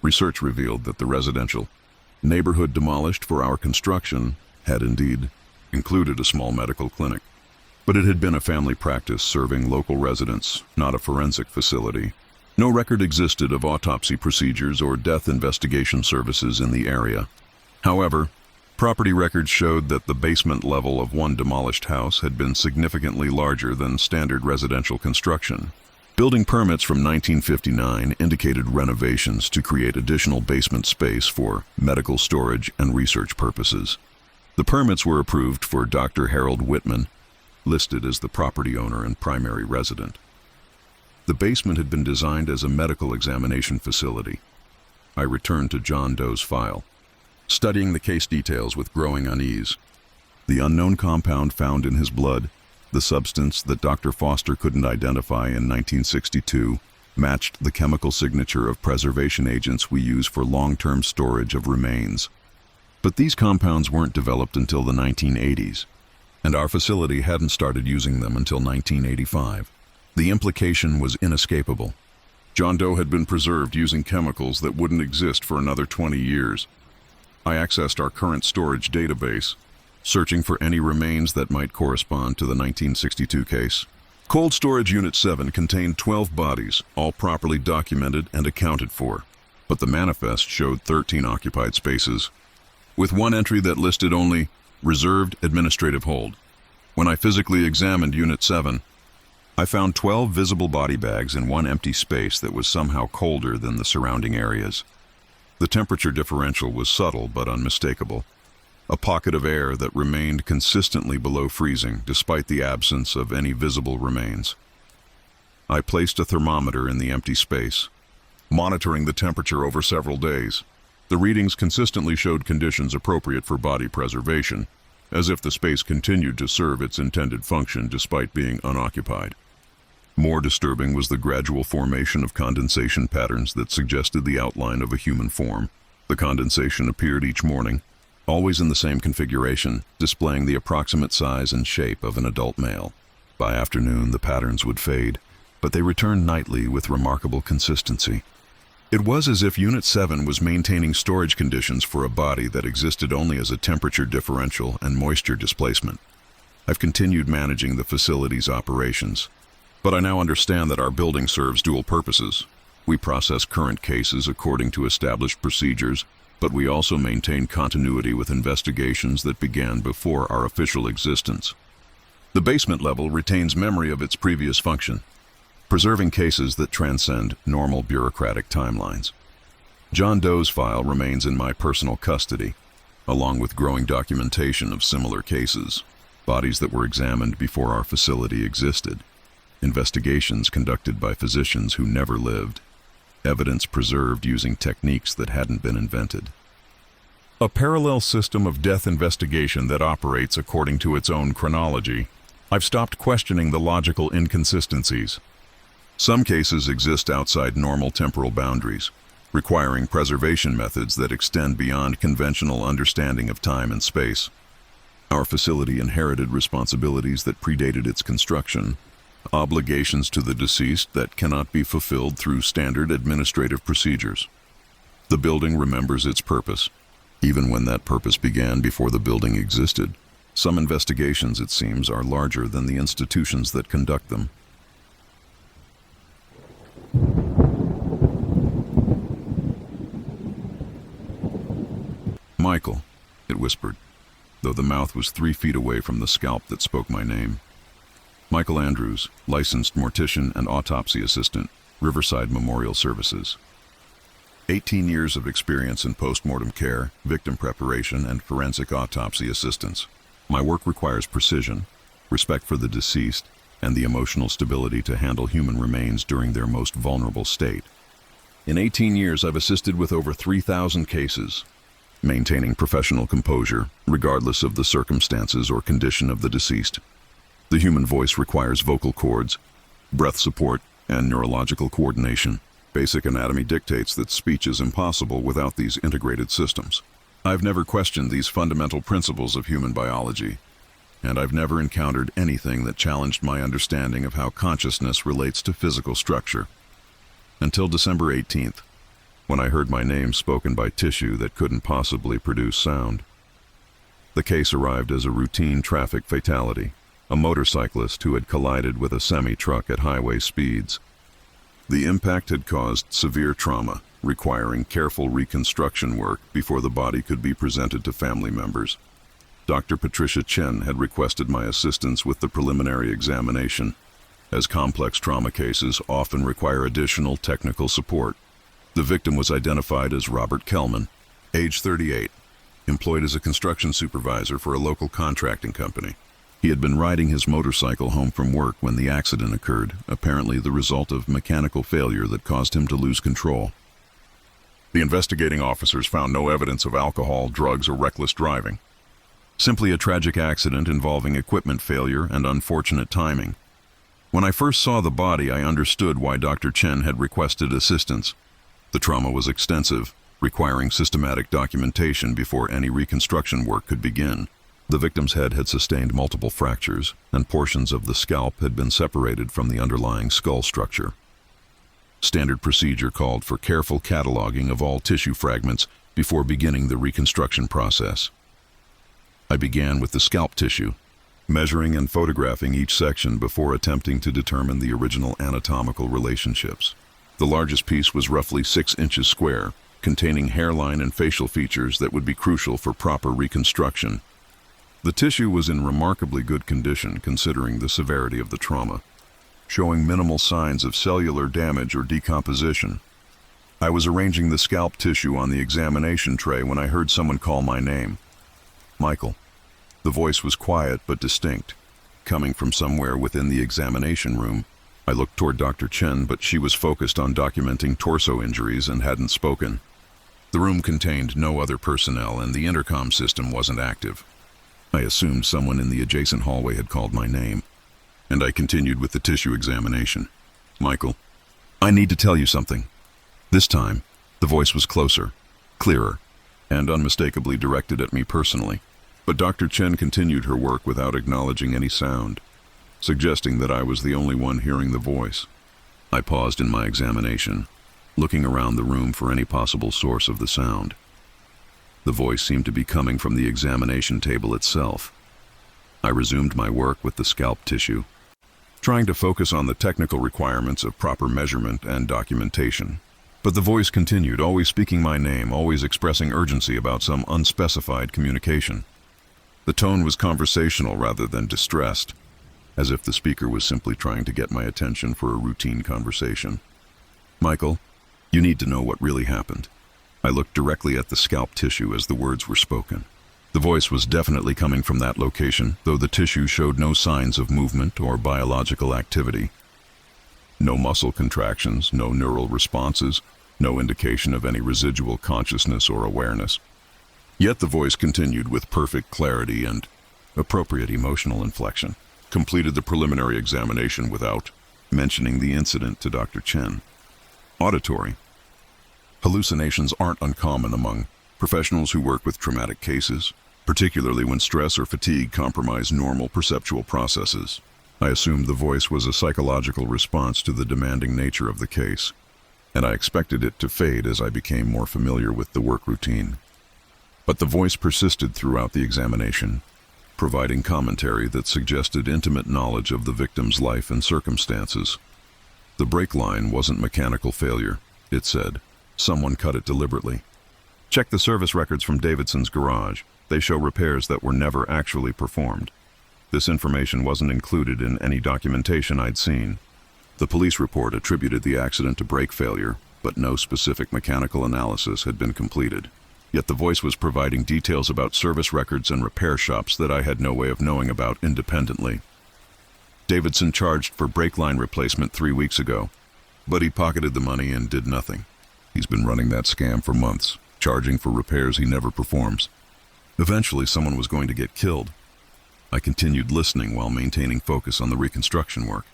research revealed that the residential neighborhood demolished for our construction had indeed included a small medical clinic, but it had been a family practice serving local residents, not a forensic facility. No record existed of autopsy procedures or death investigation services in the area. However, property records showed that the basement level of one demolished house had been significantly larger than standard residential construction. Building permits from 1959 indicated renovations to create additional basement space for medical storage and research purposes. The permits were approved for Dr. Harold Whitman, listed as the property owner and primary resident. The basement had been designed as a medical examination facility. I returned to John Doe's file, studying the case details with growing unease. The unknown compound found in his blood, the substance that Dr. Foster couldn't identify in 1962, matched the chemical signature of preservation agents we use for long-term storage of remains. But these compounds weren't developed until the 1980s, and our facility hadn't started using them until 1985. The implication was inescapable. John Doe had been preserved using chemicals that wouldn't exist for another 20 years. I accessed our current storage database, searching for any remains that might correspond to the 1962 case. Cold Storage Unit 7 contained 12 bodies, all properly documented and accounted for, but the manifest showed 13 occupied spaces, with one entry that listed only reserved administrative hold. When I physically examined Unit 7, I found 12 visible body bags in one empty space that was somehow colder than the surrounding areas. The temperature differential was subtle but unmistakable, a pocket of air that remained consistently below freezing despite the absence of any visible remains. I placed a thermometer in the empty space, monitoring the temperature over several days. The readings consistently showed conditions appropriate for body preservation, as if the space continued to serve its intended function despite being unoccupied. More disturbing was the gradual formation of condensation patterns that suggested the outline of a human form. The condensation appeared each morning, always in the same configuration, displaying the approximate size and shape of an adult male. By afternoon, the patterns would fade, but they returned nightly with remarkable consistency. It was as if Unit 7 was maintaining storage conditions for a body that existed only as a temperature differential and moisture displacement. I've continued managing the facility's operations, but I now understand that our building serves dual purposes. We process current cases according to established procedures, but we also maintain continuity with investigations that began before our official existence. The basement level retains memory of its previous function, preserving cases that transcend normal bureaucratic timelines. John Doe's file remains in my personal custody, along with growing documentation of similar cases, bodies that were examined before our facility existed, investigations conducted by physicians who never lived, evidence preserved using techniques that hadn't been invented. A parallel system of death investigation that operates according to its own chronology. I've stopped questioning the logical inconsistencies. Some cases exist outside normal temporal boundaries, requiring preservation methods that extend beyond conventional understanding of time and space. Our facility inherited responsibilities that predated its construction, obligations to the deceased that cannot be fulfilled through standard administrative procedures. The building remembers its purpose, even when that purpose began before the building existed. Some investigations, it seems, are larger than the institutions that conduct them. Michael, it whispered, though the mouth was 3 feet away from the scalp that spoke my name. Michael Andrews, licensed mortician and autopsy assistant, Riverside Memorial Services. 18 years of experience in post-mortem care, victim preparation, and forensic autopsy assistance. My work requires precision, respect for the deceased, and the emotional stability to handle human remains during their most vulnerable state. In 18 years, I've assisted with over 3,000 cases, maintaining professional composure, regardless of the circumstances or condition of the deceased. The human voice requires vocal cords, breath support, and neurological coordination. Basic anatomy dictates that speech is impossible without these integrated systems. I've never questioned these fundamental principles of human biology, and I've never encountered anything that challenged my understanding of how consciousness relates to physical structure. Until December 18th, when I heard my name spoken by tissue that couldn't possibly produce sound. The case arrived as a routine traffic fatality, a motorcyclist who had collided with a semi-truck at highway speeds. The impact had caused severe trauma, requiring careful reconstruction work before the body could be presented to family members. Dr. Patricia Chen had requested my assistance with the preliminary examination, as complex trauma cases often require additional technical support. The victim was identified as Robert Kellman, age 38, employed as a construction supervisor for a local contracting company. He had been riding his motorcycle home from work when the accident occurred, apparently the result of mechanical failure that caused him to lose control. The investigating officers found no evidence of alcohol, drugs, or reckless driving. Simply a tragic accident involving equipment failure and unfortunate timing. When I first saw the body, I understood why Dr. Chen had requested assistance. The trauma was extensive, requiring systematic documentation before any reconstruction work could begin. The victim's head had sustained multiple fractures, and portions of the scalp had been separated from the underlying skull structure. Standard procedure called for careful cataloging of all tissue fragments before beginning the reconstruction process. I began with the scalp tissue, measuring and photographing each section before attempting to determine the original anatomical relationships. The largest piece was roughly 6 inches square, containing hairline and facial features that would be crucial for proper reconstruction. The tissue was in remarkably good condition considering the severity of the trauma, showing minimal signs of cellular damage or decomposition. I was arranging the scalp tissue on the examination tray when I heard someone call my name. Michael. The voice was quiet but distinct, coming from somewhere within the examination room. I looked toward Dr. Chen, but she was focused on documenting torso injuries and hadn't spoken. The room contained no other personnel, and the intercom system wasn't active. I assumed someone in the adjacent hallway had called my name, and I continued with the tissue examination. Michael, I need to tell you something. This time, the voice was closer, clearer, and unmistakably directed at me personally. But Dr. Chen continued her work without acknowledging any sound, suggesting that I was the only one hearing the voice. I paused in my examination, looking around the room for any possible source of the sound. The voice seemed to be coming from the examination table itself. I resumed my work with the scalp tissue, trying to focus on the technical requirements of proper measurement and documentation. But the voice continued, always speaking my name, always expressing urgency about some unspecified communication. The tone was conversational rather than distressed, as if the speaker was simply trying to get my attention for a routine conversation. Michael, you need to know what really happened. I looked directly at the scalp tissue as the words were spoken. The voice was definitely coming from that location, though the tissue showed no signs of movement or biological activity. No muscle contractions, no neural responses, no indication of any residual consciousness or awareness. Yet the voice continued with perfect clarity and appropriate emotional inflection, completed the preliminary examination without mentioning the incident to Dr. Chen. Auditory. Hallucinations aren't uncommon among professionals who work with traumatic cases, particularly when stress or fatigue compromise normal perceptual processes. I assumed the voice was a psychological response to the demanding nature of the case, and I expected it to fade as I became more familiar with the work routine. But the voice persisted throughout the examination, providing commentary that suggested intimate knowledge of the victim's life and circumstances. The brake line wasn't mechanical failure, it said. Someone cut it deliberately. Check the service records from Davidson's garage. They show repairs that were never actually performed. This information wasn't included in any documentation I'd seen. The police report attributed the accident to brake failure, but no specific mechanical analysis had been completed. Yet the voice was providing details about service records and repair shops that I had no way of knowing about independently. Davidson charged for brake line replacement 3 weeks ago, but he pocketed the money and did nothing. He's been running that scam for months, charging for repairs he never performs. Eventually, someone was going to get killed. I continued listening while maintaining focus on the reconstruction work.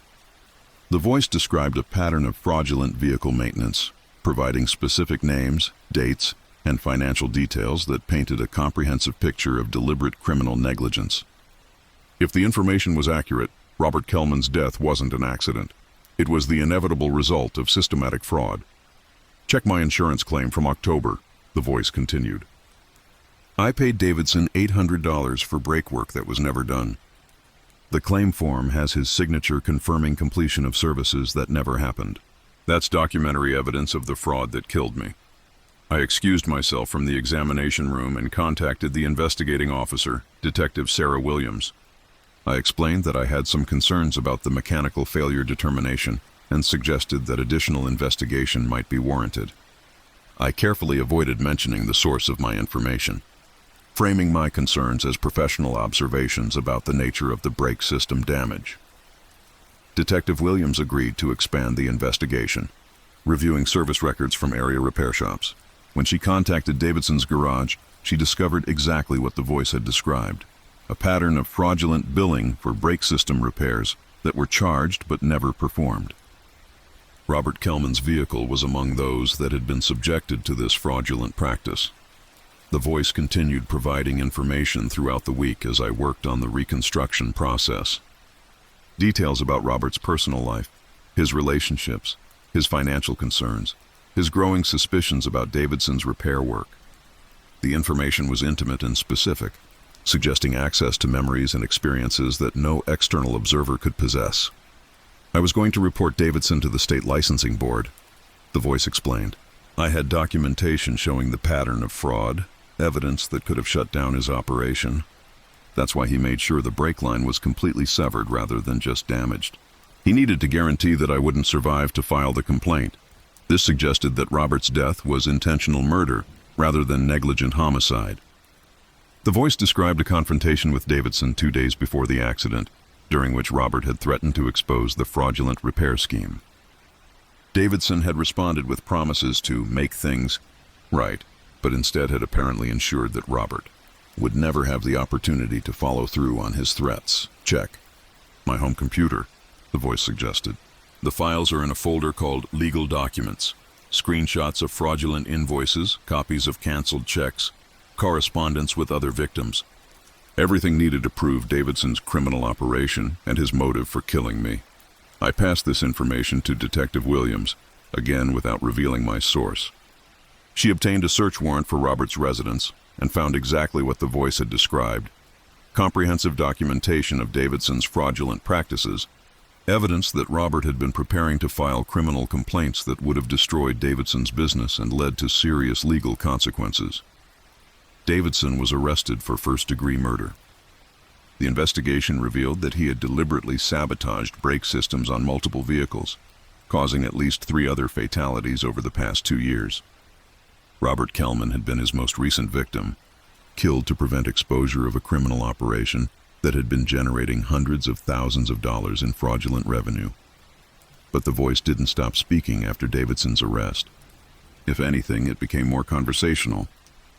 The voice described a pattern of fraudulent vehicle maintenance, providing specific names, dates, and financial details that painted a comprehensive picture of deliberate criminal negligence. If the information was accurate, Robert Kellman's death wasn't an accident. It was the inevitable result of systematic fraud. Check my insurance claim from October, the voice continued. I paid Davidson $800 for brake work that was never done. The claim form has his signature confirming completion of services that never happened. That's documentary evidence of the fraud that killed me. I excused myself from the examination room and contacted the investigating officer, Detective Sarah Williams. I explained that I had some concerns about the mechanical failure determination and suggested that additional investigation might be warranted. I carefully avoided mentioning the source of my information, framing my concerns as professional observations about the nature of the brake system damage. Detective Williams agreed to expand the investigation, reviewing service records from area repair shops. When she contacted Davidson's garage, she discovered exactly what the voice had described: a pattern of fraudulent billing for brake system repairs that were charged but never performed. Robert Kelman's vehicle was among those that had been subjected to this fraudulent practice. The voice continued providing information throughout the week as I worked on the reconstruction process. Details about Robert's personal life, his relationships, his financial concerns, his growing suspicions about Davidson's repair work. The information was intimate and specific, suggesting access to memories and experiences that no external observer could possess. I was going to report Davidson to the state licensing board, the voice explained. I had documentation showing the pattern of fraud, evidence that could have shut down his operation. That's why he made sure the brake line was completely severed rather than just damaged. He needed to guarantee that I wouldn't survive to file the complaint. This suggested that Robert's death was intentional murder rather than negligent homicide. The voice described a confrontation with Davidson 2 days before the accident, during which Robert had threatened to expose the fraudulent repair scheme. Davidson had responded with promises to make things right, but instead had apparently ensured that Robert would never have the opportunity to follow through on his threats. Check. My home computer, the voice suggested. The files are in a folder called Legal Documents. Screenshots of fraudulent invoices, copies of canceled checks, correspondence with other victims. Everything needed to prove Davidson's criminal operation and his motive for killing me. I passed this information to Detective Williams, again without revealing my source. She obtained a search warrant for Robert's residence and found exactly what the voice had described: comprehensive documentation of Davidson's fraudulent practices, evidence that Robert had been preparing to file criminal complaints that would have destroyed Davidson's business and led to serious legal consequences. Davidson was arrested for first-degree murder. The investigation revealed that he had deliberately sabotaged brake systems on multiple vehicles, causing at least 3 other fatalities over the past 2 years. Robert Kelman had been his most recent victim, killed to prevent exposure of a criminal operation that had been generating hundreds of thousands of dollars in fraudulent revenue. But the voice didn't stop speaking after Davidson's arrest. If anything, it became more conversational,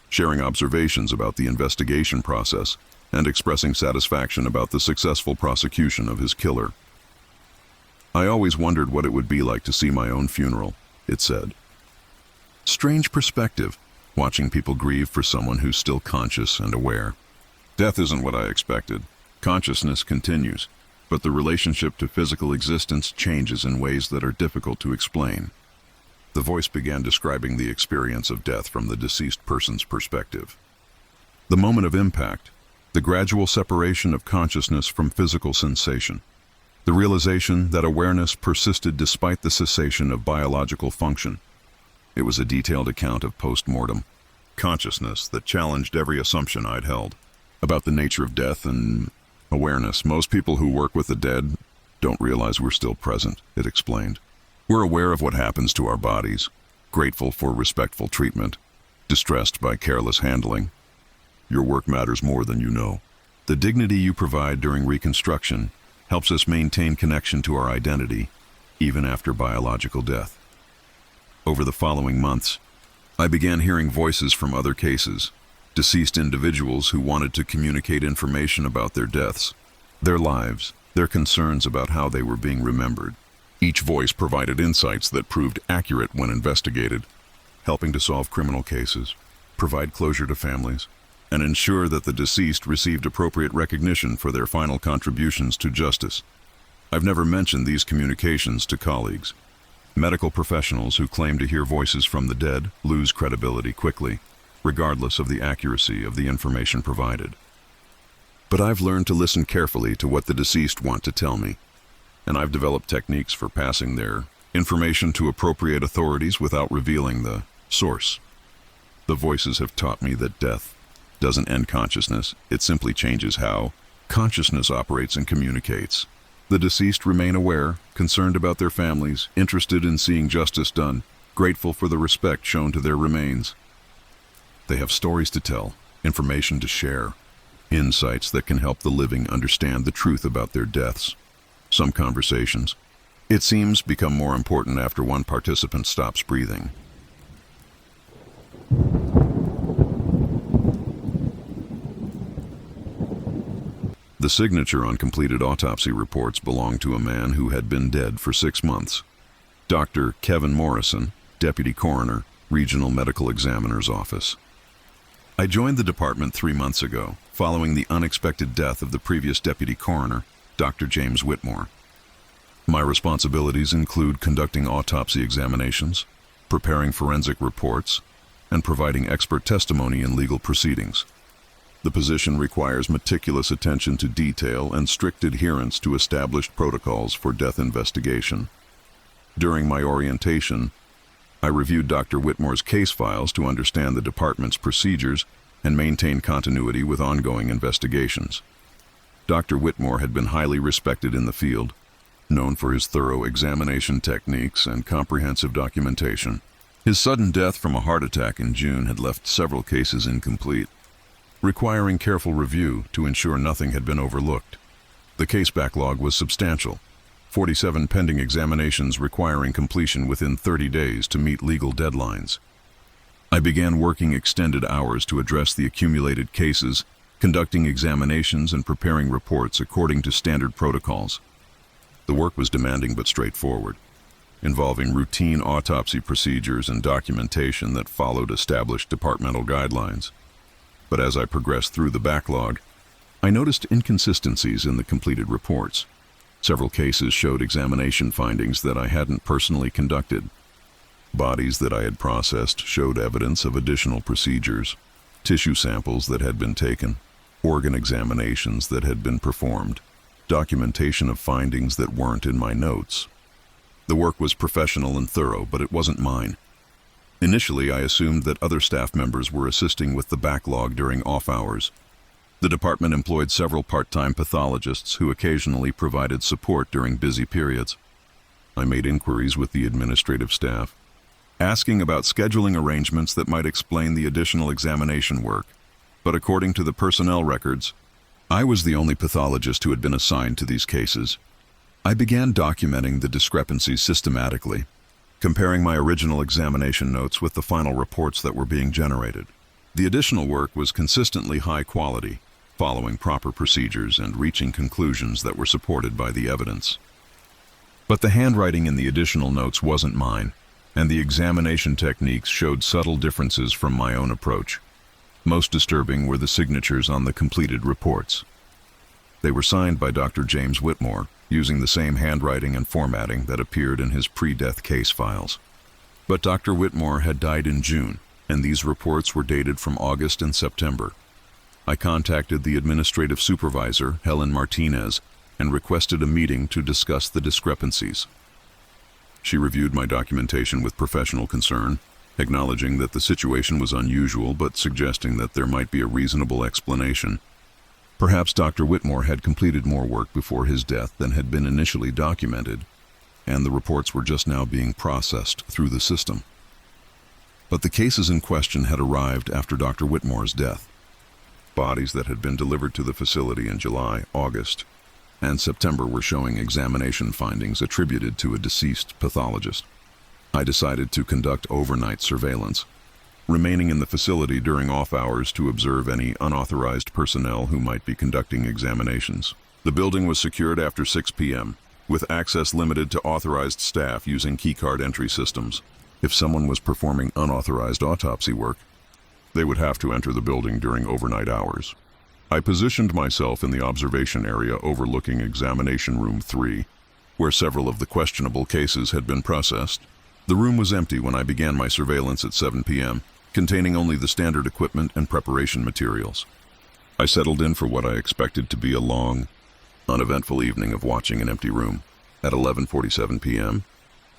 sharing observations about the investigation process and expressing satisfaction about the successful prosecution of his killer. I always wondered what it would be like to see my own funeral, it said. Strange perspective, watching people grieve for someone who's still conscious and aware. Death isn't what I expected. Consciousness continues, but the relationship to physical existence changes in ways that are difficult to explain. The voice began describing the experience of death from the deceased person's perspective. The moment of impact, the gradual separation of consciousness from physical sensation, the realization that awareness persisted despite the cessation of biological function. It was a detailed account of post-mortem consciousness that challenged every assumption I'd held about the nature of death and awareness. Most people who work with the dead don't realize we're still present, it explained. We're aware of what happens to our bodies, grateful for respectful treatment, distressed by careless handling. Your work matters more than you know. The dignity you provide during reconstruction helps us maintain connection to our identity, even after biological death. Over the following months, I began hearing voices from other cases, deceased individuals who wanted to communicate information about their deaths, their lives, their concerns about how they were being remembered. Each voice provided insights that proved accurate when investigated, helping to solve criminal cases, provide closure to families, and ensure that the deceased received appropriate recognition for their final contributions to justice. I've never mentioned these communications to colleagues. Medical professionals who claim to hear voices from the dead lose credibility quickly, regardless of the accuracy of the information provided. But I've learned to listen carefully to what the deceased want to tell me, and I've developed techniques for passing their information to appropriate authorities without revealing the source. The voices have taught me that death doesn't end consciousness, it simply changes how consciousness operates and communicates. The deceased remain aware, concerned about their families, interested in seeing justice done, grateful for the respect shown to their remains. They have stories to tell, information to share, insights that can help the living understand the truth about their deaths. Some conversations, it seems, become more important after one participant stops breathing. The signature on completed autopsy reports belonged to a man who had been dead for 6 months. Dr. Kevin Morrison, Deputy Coroner, Regional Medical Examiner's Office. I joined the department 3 months ago, following the unexpected death of the previous Deputy Coroner, Dr. James Whitmore. My responsibilities include conducting autopsy examinations, preparing forensic reports, and providing expert testimony in legal proceedings. The position requires meticulous attention to detail and strict adherence to established protocols for death investigation. During my orientation, I reviewed Dr. Whitmore's case files to understand the department's procedures and maintain continuity with ongoing investigations. Dr. Whitmore had been highly respected in the field, known for his thorough examination techniques and comprehensive documentation. His sudden death from a heart attack in June had left several cases incomplete, requiring careful review to ensure nothing had been overlooked. The case backlog was substantial, 47 pending examinations requiring completion within 30 days to meet legal deadlines. I began working extended hours to address the accumulated cases, conducting examinations and preparing reports according to standard protocols. The work was demanding but straightforward, involving routine autopsy procedures and documentation that followed established departmental guidelines. But as I progressed through the backlog, I noticed inconsistencies in the completed reports. Several cases showed examination findings that I hadn't personally conducted. Bodies that I had processed showed evidence of additional procedures, tissue samples that had been taken, organ examinations that had been performed, documentation of findings that weren't in my notes. The work was professional and thorough, but it wasn't mine. Initially, I assumed that other staff members were assisting with the backlog during off hours. The department employed several part-time pathologists who occasionally provided support during busy periods. I made inquiries with the administrative staff, asking about scheduling arrangements that might explain the additional examination work. But according to the personnel records, I was the only pathologist who had been assigned to these cases. I began documenting the discrepancies systematically, comparing my original examination notes with the final reports that were being generated. The additional work was consistently high quality, following proper procedures and reaching conclusions that were supported by the evidence. But the handwriting in the additional notes wasn't mine, and the examination techniques showed subtle differences from my own approach. Most disturbing were the signatures on the completed reports. They were signed by Dr. James Whitmore, using the same handwriting and formatting that appeared in his pre-death case files. But Dr. Whitmore had died in June, and these reports were dated from August and September. I contacted the administrative supervisor, Helen Martinez, and requested a meeting to discuss the discrepancies. She reviewed my documentation with professional concern, acknowledging that the situation was unusual but suggesting that there might be a reasonable explanation. Perhaps Dr. Whitmore had completed more work before his death than had been initially documented, and the reports were just now being processed through the system. But the cases in question had arrived after Dr. Whitmore's death. Bodies that had been delivered to the facility in July, August, and September were showing examination findings attributed to a deceased pathologist. I decided to conduct overnight surveillance, remaining in the facility during off hours to observe any unauthorized personnel who might be conducting examinations. The building was secured after 6 p.m., with access limited to authorized staff using keycard entry systems. If someone was performing unauthorized autopsy work, they would have to enter the building during overnight hours. I positioned myself in the observation area overlooking examination room 3, where several of the questionable cases had been processed. The room was empty when I began my surveillance at 7 p.m., containing only the standard equipment and preparation materials. I settled in for what I expected to be a long, uneventful evening of watching an empty room. At 11:47 p.m.,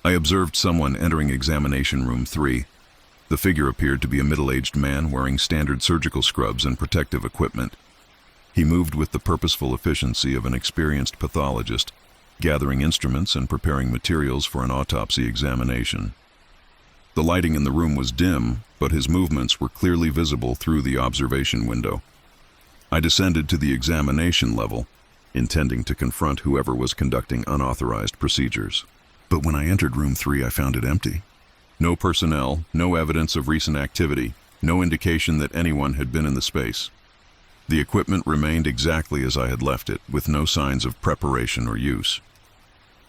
I observed someone entering examination room 3. The figure appeared to be a middle-aged man wearing standard surgical scrubs and protective equipment. He moved with the purposeful efficiency of an experienced pathologist, gathering instruments and preparing materials for an autopsy examination. The lighting in the room was dim, but his movements were clearly visible through the observation window. I descended to the examination level, intending to confront whoever was conducting unauthorized procedures. But when I entered room 3, I found it empty. No personnel, no evidence of recent activity, no indication that anyone had been in the space. The equipment remained exactly as I had left it, with no signs of preparation or use.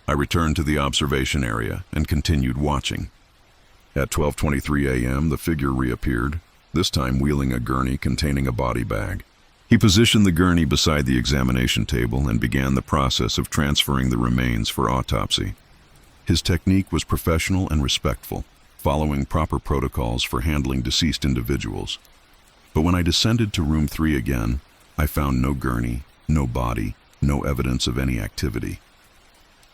I returned to the observation area and continued watching. At 12:23 a.m., the figure reappeared, this time wheeling a gurney containing a body bag. He positioned the gurney beside the examination table and began the process of transferring the remains for autopsy. His technique was professional and respectful, following proper protocols for handling deceased individuals. But when I descended to room 3 again, I found no gurney, no body, no evidence of any activity.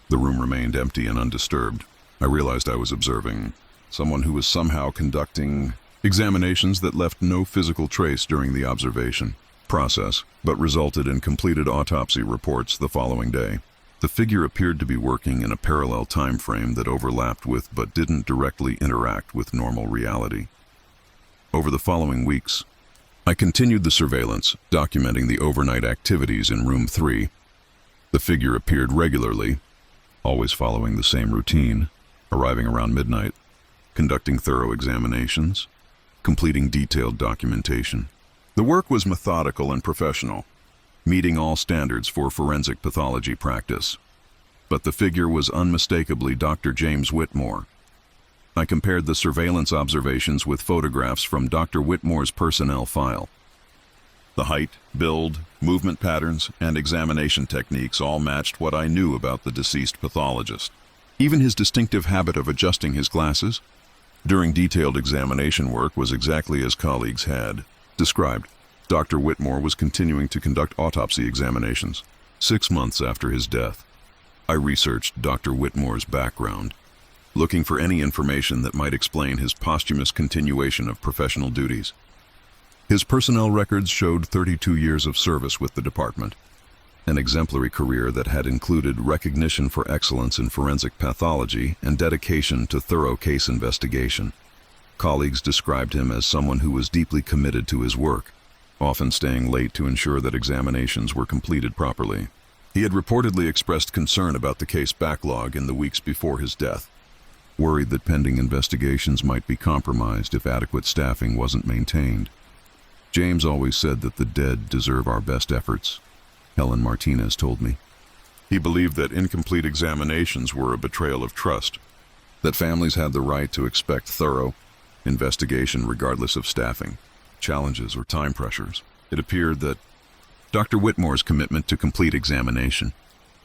The room remained empty and undisturbed. I realized I was observing someone who was somehow conducting examinations that left no physical trace during the observation process, but resulted in completed autopsy reports the following day. The figure appeared to be working in a parallel time frame that overlapped with but didn't directly interact with normal reality. Over the following weeks, I continued the surveillance, documenting the overnight activities in room 3. The figure appeared regularly, always following the same routine, arriving around midnight, conducting thorough examinations, completing detailed documentation. The work was methodical and professional, meeting all standards for forensic pathology practice. But the figure was unmistakably Dr. James Whitmore. I compared the surveillance observations with photographs from Dr. Whitmore's personnel file. The height, build, movement patterns, and examination techniques all matched what I knew about the deceased pathologist. Even his distinctive habit of adjusting his glasses during detailed examination work was exactly as colleagues had described. Dr. Whitmore was continuing to conduct autopsy examinations 6 months after his death. I researched Dr. Whitmore's background, looking for any information that might explain his posthumous continuation of professional duties. His personnel records showed 32 years of service with the department, an exemplary career that had included recognition for excellence in forensic pathology and dedication to thorough case investigation. Colleagues described him as someone who was deeply committed to his work, often staying late to ensure that examinations were completed properly. He had reportedly expressed concern about the case backlog in the weeks before his death, worried that pending investigations might be compromised if adequate staffing wasn't maintained. James always said that the dead deserve our best efforts, Helen Martinez told me. He believed that incomplete examinations were a betrayal of trust, that families had the right to expect thorough investigation regardless of staffing, challenges, or time pressures. It appeared that Dr. Whitmore's commitment to complete examination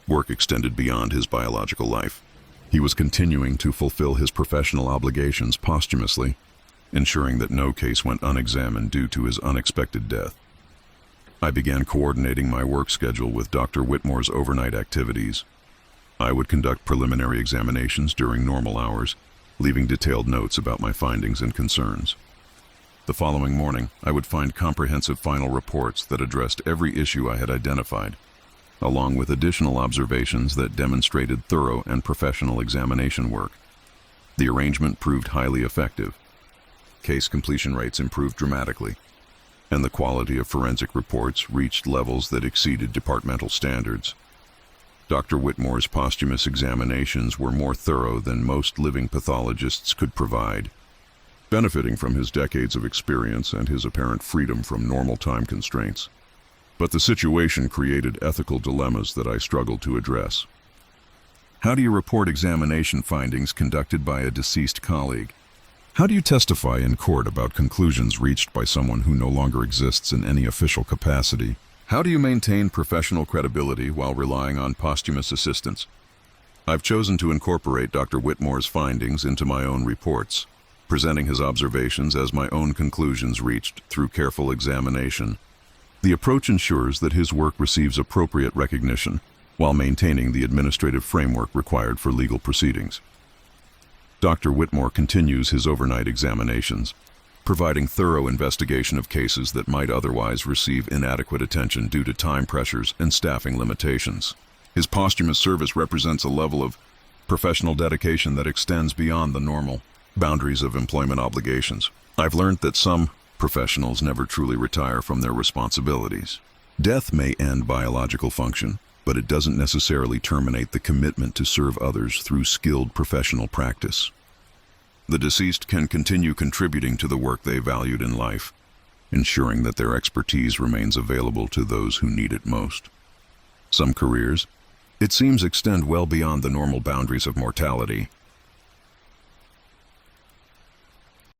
work extended beyond his biological life. He was continuing to fulfill his professional obligations posthumously, ensuring that no case went unexamined due to his unexpected death. I began coordinating my work schedule with Dr. Whitmore's overnight activities. I would conduct preliminary examinations during normal hours, leaving detailed notes about my findings and concerns. The following morning, I would find comprehensive final reports that addressed every issue I had identified, along with additional observations that demonstrated thorough and professional examination work. The arrangement proved highly effective. Case completion rates improved dramatically, and the quality of forensic reports reached levels that exceeded departmental standards. Dr. Whitmore's posthumous examinations were more thorough than most living pathologists could provide, benefiting from his decades of experience and his apparent freedom from normal time constraints. But the situation created ethical dilemmas that I struggled to address. How do you report examination findings conducted by a deceased colleague? How do you testify in court about conclusions reached by someone who no longer exists in any official capacity? How do you maintain professional credibility while relying on posthumous assistance? I've chosen to incorporate Dr. Whitmore's findings into my own reports, presenting his observations as my own conclusions reached through careful examination. The approach ensures that his work receives appropriate recognition while maintaining the administrative framework required for legal proceedings. Dr. Whitmore continues his overnight examinations, providing thorough investigation of cases that might otherwise receive inadequate attention due to time pressures and staffing limitations. His posthumous service represents a level of professional dedication that extends beyond the normal boundaries of employment obligations. I've learned that some professionals never truly retire from their responsibilities. Death may end biological function, but it doesn't necessarily terminate the commitment to serve others through skilled professional practice. The deceased can continue contributing to the work they valued in life, ensuring that their expertise remains available to those who need it most. Some careers, it seems, extend well beyond the normal boundaries of mortality,